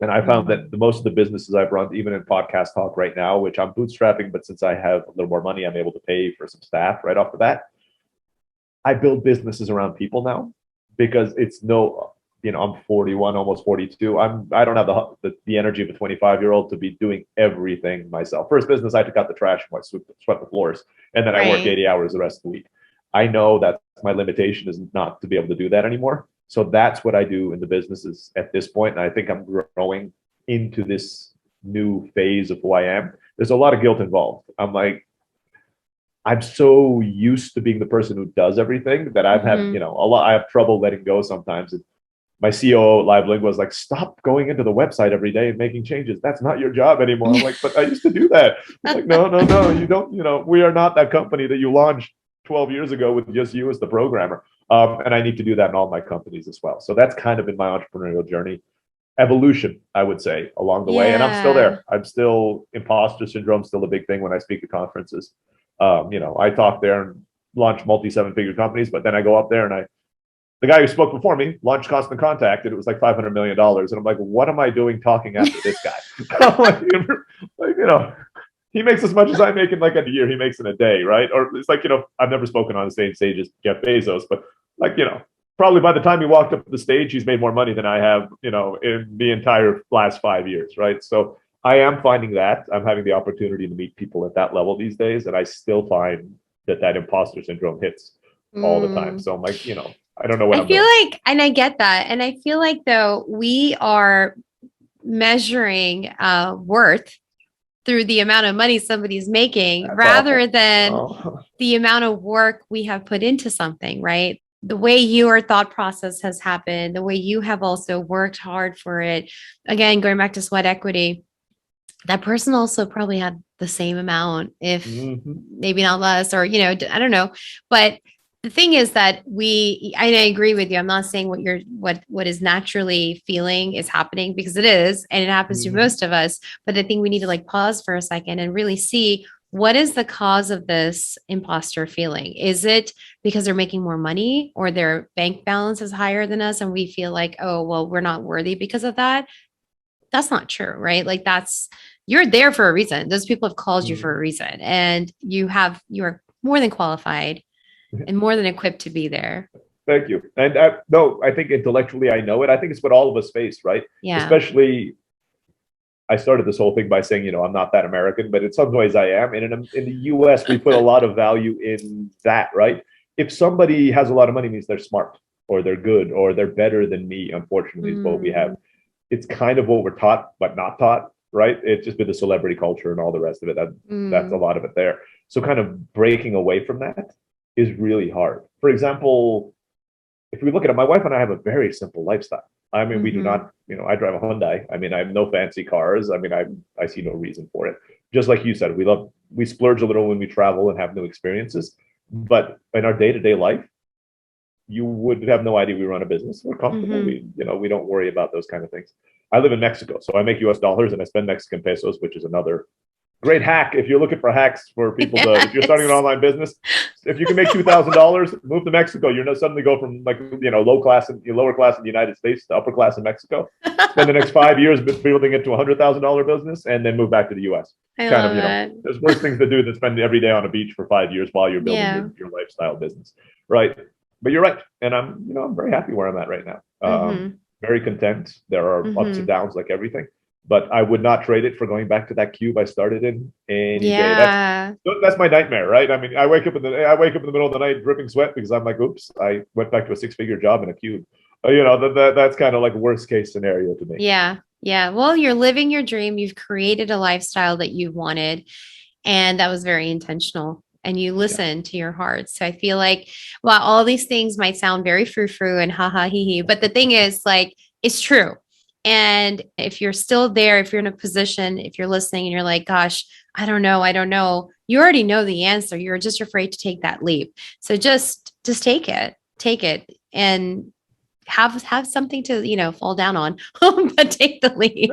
And I found that most of the businesses I've run, even in podcast talk right now, which I'm bootstrapping, but since I have a little more money, I'm able to pay for some staff right off the bat. I build businesses around people now because it's I'm 41, almost 42. I don't have the energy of a 25-year-old to be doing everything myself. First business, I took out the trash and swept the floors, and then I work 80 hours the rest of the week. I know that my limitation is not to be able to do that anymore. So that's what I do in the businesses at this point. And I think I'm growing into this new phase of who I am. There's a lot of guilt involved. I'm so used to being the person who does everything that I've had, I have trouble letting go sometimes. And my COO at Live Lingua was like, stop going into the website every day and making changes. That's not your job anymore. I'm like, but I used to do that. I'm like, no, you don't, we are not that company that you launched 12 years ago with just you as the programmer. And I need to do that in all my companies as well. So that's kind of been my entrepreneurial journey. Evolution, I would say, along the way. And I'm still there. I'm still, imposter syndrome, still a big thing when I speak at conferences. I talk there and launch multi-7-figure companies, but then I go up there and the guy who spoke before me launched Constant Contact, and it was like $500 million. And I'm like, what am I doing talking after this guy? He makes as much as I make in like a year. He makes in a day, right? Or it's like, I've never spoken on the same stage as Jeff Bezos, but like, probably by the time he walked up the stage, he's made more money than I have, in the entire last 5 years, right? So I am finding that I'm having the opportunity to meet people at that level these days, and I still find that imposter syndrome hits all the time. So I'm like, I don't know what I'm doing. And I get that. And I feel like, though, we are measuring worth through the amount of money somebody's making rather than the amount of work we have put into something, right? The way your thought process has happened, the way you have also worked hard for it. Again, going back to sweat equity, that person also probably had the same amount, if maybe not less, or, I don't know. But the thing is that I agree with you. I'm not saying what is naturally feeling is happening, because it is, and it happens to most of us. But I think we need to pause for a second and really see, what is the cause of this imposter feeling? Is it because they're making more money, or their bank balance is higher than us, and we feel like, oh, well, we're not worthy because of that? That's not true, right? You're there for a reason. Those people have called you for a reason, and you are more than qualified and more than equipped to be there. Thank you. And no, I think intellectually I know it. I think it's what all of us face, right? Yeah. Especially, I started this whole thing by saying, I'm not that American, but in some ways I am. And in the US, we put a lot of value in that, right? If somebody has a lot of money, it means they're smart, or they're good, or they're better than me, unfortunately, is what we have. It's kind of what we're taught, but not taught, right? It's just been the celebrity culture and all the rest of it. That's a lot of it there. So kind of breaking away from that is really hard. For example, if we look at it, my wife and I have a very simple lifestyle. I mean, we do not, I drive a Hyundai. I mean, I have no fancy cars. I mean, I see no reason for it. Just like you said, we splurge a little when we travel and have new experiences. But in our day-to-day life, you would have no idea we run a business. We're comfortable. We don't worry about those kind of things. I live in Mexico, so I make US dollars and I spend Mexican pesos, which is another great hack. If you're looking for hacks for people if you're starting an online business, if you can make $2,000, move to Mexico. You're not suddenly go from lower class in the United States to upper class in Mexico. Spend the next 5 years building it to a $100,000 business, and then move back to the US. There's worse things to do than spend every day on a beach for 5 years while you're building your lifestyle business, right? But you're right, and I'm very happy where I'm at right now. Very content. There are ups and downs like everything, but I would not trade it for going back to that cube I started in any day. Yeah. That's my nightmare, right? I mean, I wake up in the middle of the night dripping sweat because I'm like, oops, I went back to a 6-figure job in a cube. That's kind of like worst case scenario to me. Yeah. Yeah. Well, you're living your dream. You've created a lifestyle that you wanted, and that was very intentional. And you listened to your heart. So I feel like, well, all these things might sound very frou-frou and ha ha hee hee, but the thing is, like, it's true. And if you're still there, if you're in a position, if you're listening and you're like, gosh, I don't know, you already know the answer. You're just afraid to take that leap. So just take it and have something to, fall down on, but take the leap.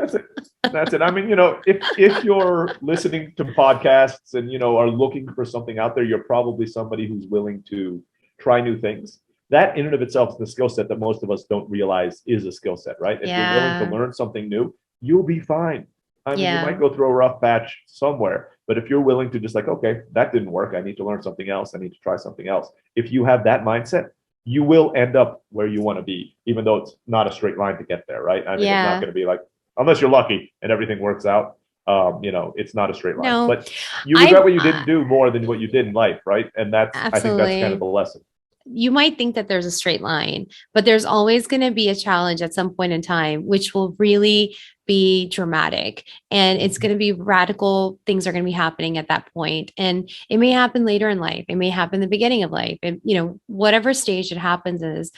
That's it. I mean, if you're listening to podcasts and, are looking for something out there, you're probably somebody who's willing to try new things. That in and of itself is the skill set that most of us don't realize is a skill set, right? If you're willing to learn something new, you'll be fine. I mean, you might go through a rough patch somewhere, but if you're willing to just like, okay, that didn't work. I need to learn something else. I need to try something else. If you have that mindset, you will end up where you want to be, even though it's not a straight line to get there, right? I mean, it's not going to be like, unless you're lucky and everything works out, it's not a straight line. No, but you regret what you didn't do more than what you did in life, right? And I think that's kind of the lesson. You might think that there's a straight line, but there's always going to be a challenge at some point in time, which will really be dramatic, and it's going to be radical. Things are going to be happening at that point, and it may happen later in life. It may happen in the beginning of life, and whatever stage it happens is.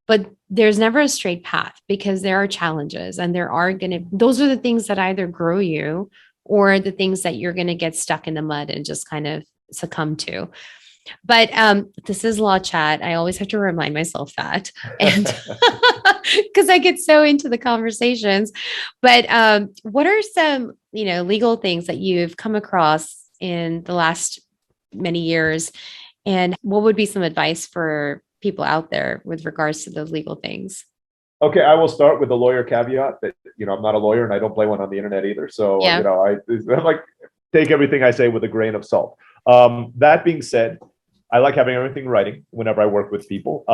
But there's never a straight path, because there are challenges, and those are the things that either grow you, or the things that you're going to get stuck in the mud and just kind of succumb to. But this is Law Chat. I always have to remind myself that, and because I get so into the conversations. But what are some, legal things that you've come across in the last many years, and what would be some advice for people out there with regards to those legal things? Okay, I will start with the lawyer caveat that I'm not a lawyer and I don't play one on the internet either. So I'm like, take everything I say with a grain of salt. That being said, I like having everything in writing whenever I work with people.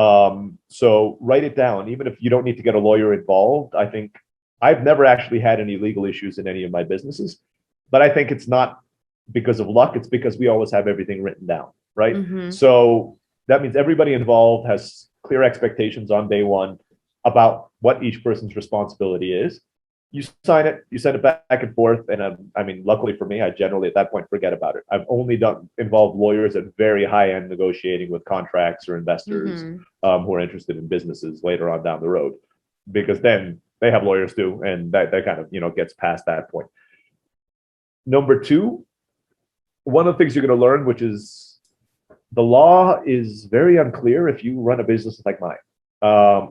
So write it down, even if you don't need to get a lawyer involved. I think I've never actually had any legal issues in any of my businesses, but I think it's not because of luck. It's because we always have everything written down, right? Mm-hmm. So that means everybody involved has clear expectations on day one about what each person's responsibility is. You sign it, you send it back and forth. And I mean, luckily for me, I generally at that point forget about it. I've only involved lawyers at very high end negotiating with contracts or investors who are interested in businesses later on down the road, because then they have lawyers too. And that kind of, gets past that point. Number two, one of the things you're going to learn, which is the law is very unclear if you run a business like mine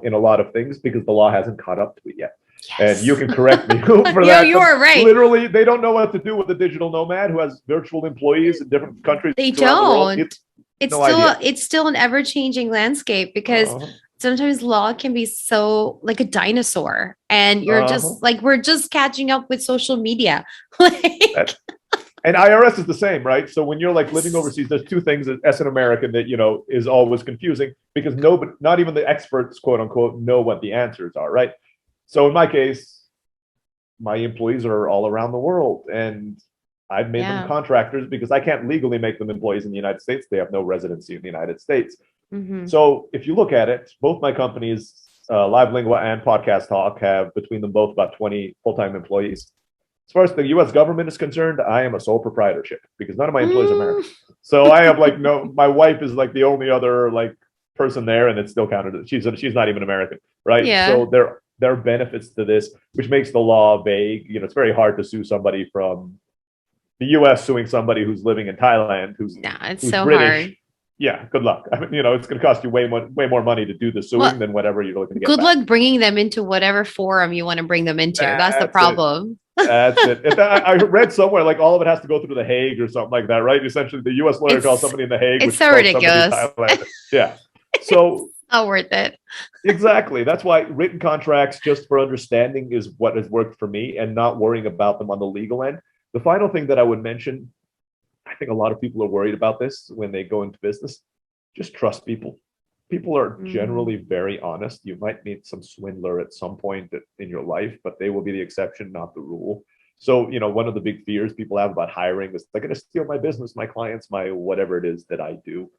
in a lot of things, because the law hasn't caught up to it yet. Yes. And you can correct me for that. You are right. Literally, they don't know what to do with a digital nomad who has virtual employees in different countries. They don't. It's still an ever-changing landscape, because sometimes law can be so like a dinosaur, and you're just like, we're just catching up with social media. And IRS is the same, right? So when you're like living overseas, there's two things as an American that, is always confusing, because not even the experts, quote unquote, know what the answers are, right? So in my case, my employees are all around the world, and I've made them contractors because I can't legally make them employees in the United States. They have no residency in the United States. Mm-hmm. So if you look at it, both my companies, Live Lingua and Podcast Talk, have between them both about 20 full-time employees. As far as the U.S. government is concerned, I am a sole proprietorship because none of my employees are American. So I have my wife is like the only other like person there, and it's still counted. She's not even American, right? Yeah. So there are benefits to this, which makes the law vague. It's very hard to sue somebody from the U.S. suing somebody who's living in Thailand who's so British. Hard. Yeah, good luck. I mean, it's going to cost you way more money to do the suing than whatever you're looking to get. Good luck bringing them into whatever forum you want to bring them into. That's the problem. That's it. I read somewhere like all of it has to go through The Hague or something like that, right? Essentially, the U.S. lawyer calls somebody in The Hague. It's so ridiculous. Yeah. So not worth it. Exactly. That's why written contracts, just for understanding, is what has worked for me, and not worrying about them on the legal end. The final thing that I would mention, I think a lot of people are worried about this when they go into business. Just trust people. People are generally very honest. You might meet some swindler at some point in your life, but they will be the exception, not the rule. So, one of the big fears people have about hiring is they're going to steal my business, my clients, my whatever it is that I do.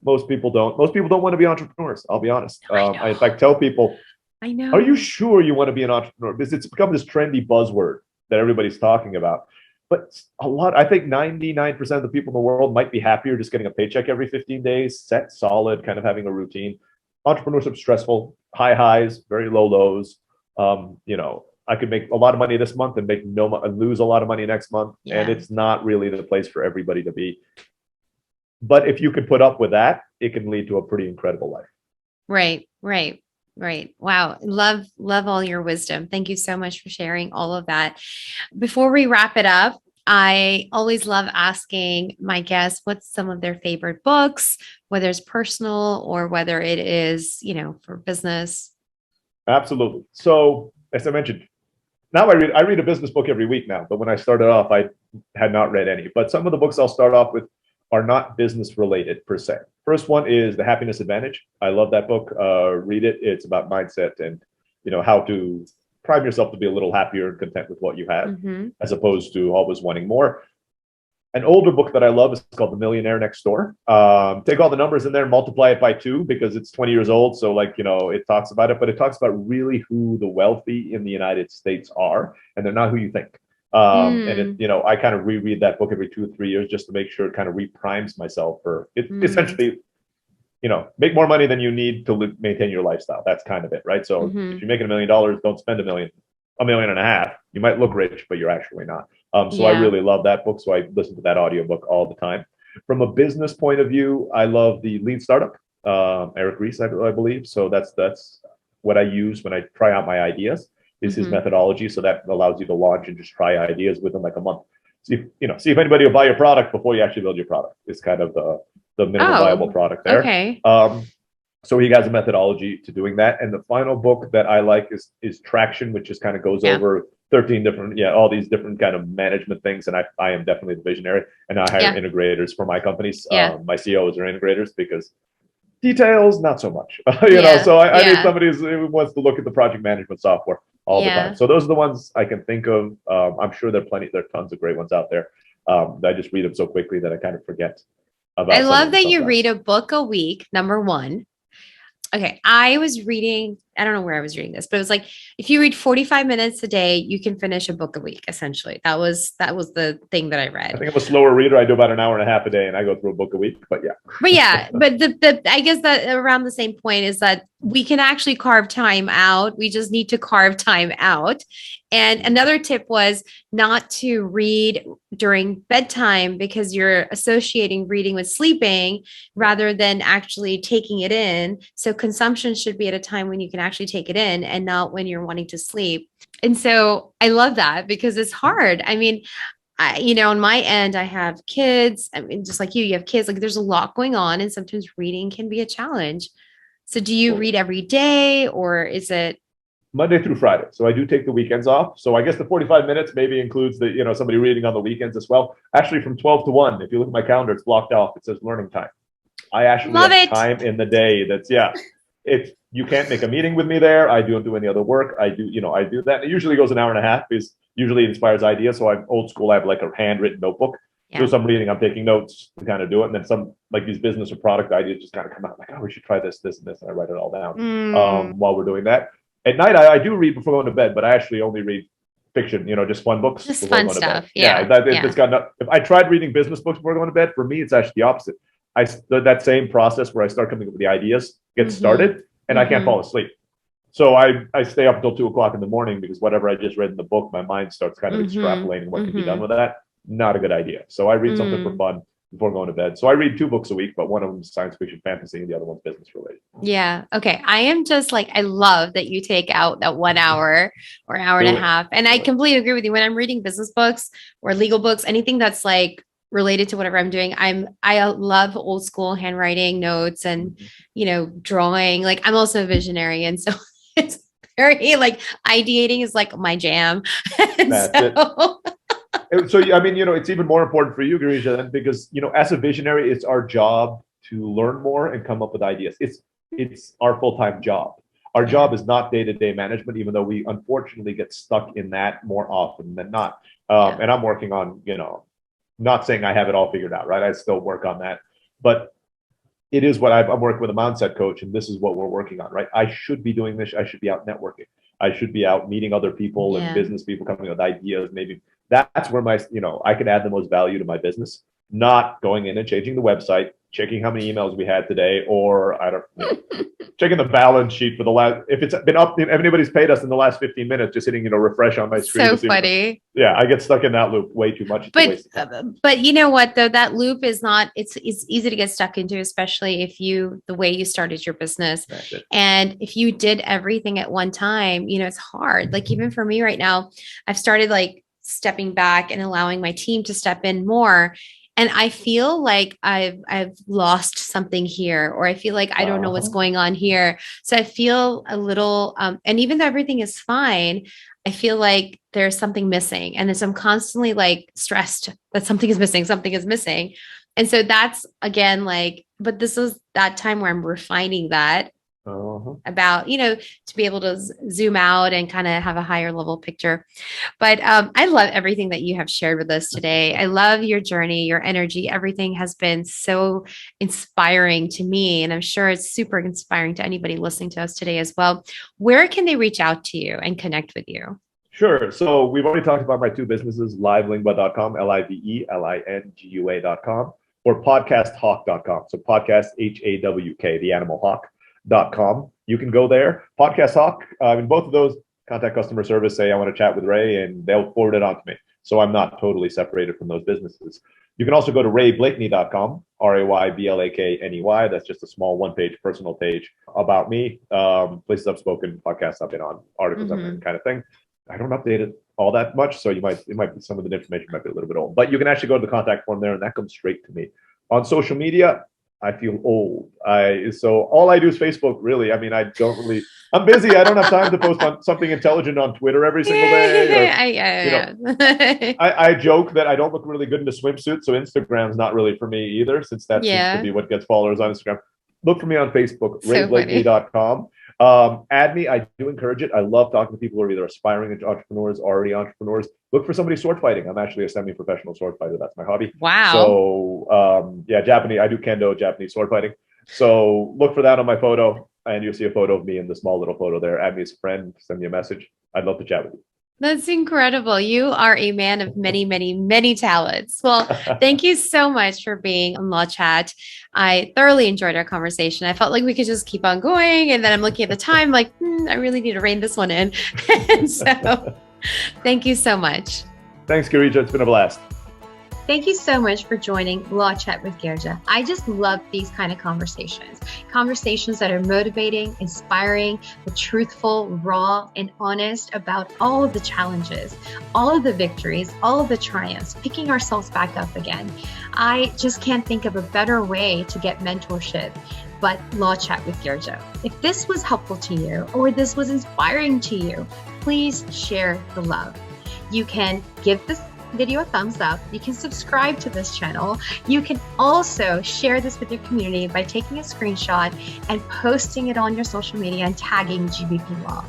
Most people don't. Most people don't want to be entrepreneurs. I'll be honest. I in fact tell people, I know. are you sure you want to be an entrepreneur? Because it's become this trendy buzzword that everybody's talking about. But I think 99% of the people in the world might be happier just getting a paycheck every 15 days, set, solid, kind of having a routine. Entrepreneurship stressful, high highs, very low lows. I could make a lot of money this month and lose a lot of money next month. Yeah. And it's not really the place for everybody to be. But if you can put up with that, it can lead to a pretty incredible life. Right. Wow. Love all your wisdom. Thank you so much for sharing all of that. Before we wrap it up, I always love asking my guests what's some of their favorite books, whether it's personal or whether it is, for business. Absolutely. So as I mentioned, now I read a business book every week now, but when I started off, I had not read any. But some of the books I'll start off with are not business related per se. First one is The Happiness Advantage. I love that book. Read it. It's about mindset and how to prime yourself to be a little happier and content with what you have, as opposed to always wanting more. An older book that I love is called The Millionaire Next Door. Take all the numbers in there and multiply it by 2 because it's 20 years old. So it talks about it, but it talks about really who the wealthy in the United States are, and they're not who you think. And I kind of reread that book every 2 or 3 years just to make sure it kind of reprimes myself for it. Essentially, make more money than you need to maintain your lifestyle. That's kind of it, right? So if you're making $1 million, don't spend $1.5 million. You might look rich, but you're actually not. I really love that book. So I listen to that audiobook all the time. From a business point of view, I love the Lean Startup, Eric Ries, I believe. So that's what I use when I try out my ideas. Is his methodology, so that allows you to launch and just try ideas within like a month. See if anybody will buy your product before you actually build your product. It's kind of the minimum viable product there. Okay. So he has a methodology to doing that. And the final book that I like is Traction, which just kind of goes over 13 different, all these different kind of management things. And I am definitely the visionary, and I hire integrators for my companies. My CEOs are integrators because details, not so much. So I need somebody who wants to look at the project management software all the time. So those are the ones I can think of. I'm sure there are tons of great ones out there. I just read them so quickly that I kind of forget about. I love that you read a book a week, number one. Okay. I was reading, I don't know where I was reading this, but it was like, if you read 45 minutes a day, you can finish a book a week, essentially. That was the thing that I read. I think I'm a slower reader. I do about an hour and a half a day and I go through a book a week, but yeah. But the I guess that around the same point is that we can actually carve time out. We just need to carve time out. And another tip was not to read during bedtime because you're associating reading with sleeping rather than actually taking it in. So consumption should be at a time when you can actually take it in and not when you're wanting to sleep. And so I love that because it's hard. I mean, on my end, I have kids. I mean, just like you have kids, like there's a lot going on and sometimes reading can be a challenge. So do you read every day or is it? Monday through Friday. So I do take the weekends off. So I guess the 45 minutes maybe includes somebody reading on the weekends as well. Actually from 12 to 1, if you look at my calendar, it's blocked off. It says learning time. I actually have time in the day you can't make a meeting with me there. I don't do any other work. I do that. It usually goes an hour and a half because usually it inspires ideas. So I'm old school. I have like a handwritten notebook. So some reading, I'm taking notes to kind of do it. And then some like these business or product ideas just kind of come out like, oh, we should try this, this, and this. And I write it all down while we're doing that. At night, I do read before going to bed, but I actually only read fiction, just fun books. Just fun stuff. If I tried reading business books before going to bed, for me, it's actually the opposite. That same process where I start coming up with the ideas gets started and I can't fall asleep. So I stay up until 2:00 in the morning because whatever I just read in the book, my mind starts kind of extrapolating what can be done with that. Not a good idea. So I read something for fun before going to bed. So I read 2 books a week, but one of them is science fiction fantasy and the other one's business related. Yeah. Okay. I am just like, I love that you take out that 1 hour or hour and a half. And I completely agree with you. When I'm reading business books or legal books, anything that's like related to whatever I'm doing, I love old school handwriting notes and, drawing. Like I'm also a visionary. And so it's very like ideating is like my jam. That's it. So, I mean, it's even more important for you, Garisha, because, as a visionary, it's our job to learn more and come up with ideas. it's our full-time job. Our job is not day-to-day management, even though we unfortunately get stuck in that more often than not. And I'm working on, not saying I have it all figured out, right? I still work on that, but it is what I'm working with a mindset coach, and this is what we're working on, right? I should be doing this. I should be out networking. I should be out meeting other people and business people, coming with ideas. Maybe that's where I can add the most value to my business, not going in and changing the website, checking how many emails we had today, or checking the balance sheet for the last, if it's been up, if anybody's paid us in the last 15 minutes, just hitting, refresh on my screen. So funny. Yeah, I get stuck in that loop way too much. But you know what, though, that loop is not, it's easy to get stuck into, especially if the way you started your business. And if you did everything at one time, it's hard. Like even for me right now, I've started like stepping back and allowing my team to step in more. And I feel like I've lost something here, or I feel like I don't know what's going on here. So I feel a little, and even though everything is fine, I feel like there's something missing. And so I'm constantly like stressed that something is missing. And so that's again, but this is that time where I'm refining that about, to be able to zoom out and kind of have a higher level picture. But I love everything that you have shared with us today. I love your journey, your energy. Everything has been so inspiring to me. And I'm sure it's super inspiring to anybody listening to us today as well. Where can they reach out to you and connect with you? Sure. So we've already talked about my two businesses, livelingua.com, LIVELINGUA.com, or podcasthawk.com. So podcast, HAWK, the animal hawk.com. You can go there. Podcast Hawk, in both of those, contact customer service, say I want to chat with Ray, and they'll forward it on to me. So I'm not totally separated from those businesses. You can also go to rayblakeney.com, RAYBLAKNEY. That's just a small one-page personal page about me, places I've spoken, podcasts I've been on, articles I've written, kind of thing. I don't update it all that much, so it might be some of the information might be a little bit old. But you can actually go to the contact form there, and that comes straight to me. On social media, I feel old. So all I do is Facebook, really. I mean, I'm busy. I don't have time to post on something intelligent on Twitter every single day. I joke that I don't look really good in a swimsuit, so Instagram's not really for me either, since that seems to be what gets followers on Instagram. Look for me on Facebook, rayblakeney.com. Add me. I do encourage it. I love talking to people who are either aspiring entrepreneurs, already entrepreneurs. Look for somebody sword fighting. I'm actually a semi-professional sword fighter. That's my hobby. Wow. So Japanese. I do kendo, Japanese sword fighting. So look for that on my photo, and you'll see a photo of me in the small little photo there. Add me as a friend. Send me a message. I'd love to chat with you. That's incredible. You are a man of many, many, many talents. Well, thank you so much for being on Law Chat. I thoroughly enjoyed our conversation. I felt like we could just keep on going. And then I'm looking at the time like, I really need to rein this one in. And so thank you so much. Thanks, Girija. It's been a blast. Thank you so much for joining Law Chat with Girija. I just love these kind of conversations that are motivating, inspiring, but truthful, raw, and honest about all of the challenges, all of the victories, all of the triumphs, picking ourselves back up again. I just can't think of a better way to get mentorship but Law Chat with Girija. If this was helpful to you or this was inspiring to you, please share the love. You can give this video a thumbs up. You can subscribe to this channel. You can also share this with your community by taking a screenshot and posting it on your social media and tagging GBP Law.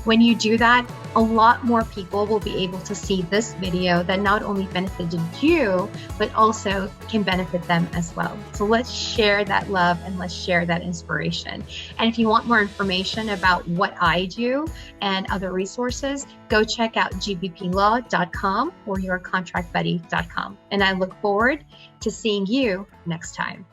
When you do that, a lot more people will be able to see this video that not only benefited you, but also can benefit them as well. So let's share that love and let's share that inspiration. And if you want more information about what I do and other resources, go check out gbplaw.com or yourcontractbuddy.com. And I look forward to seeing you next time.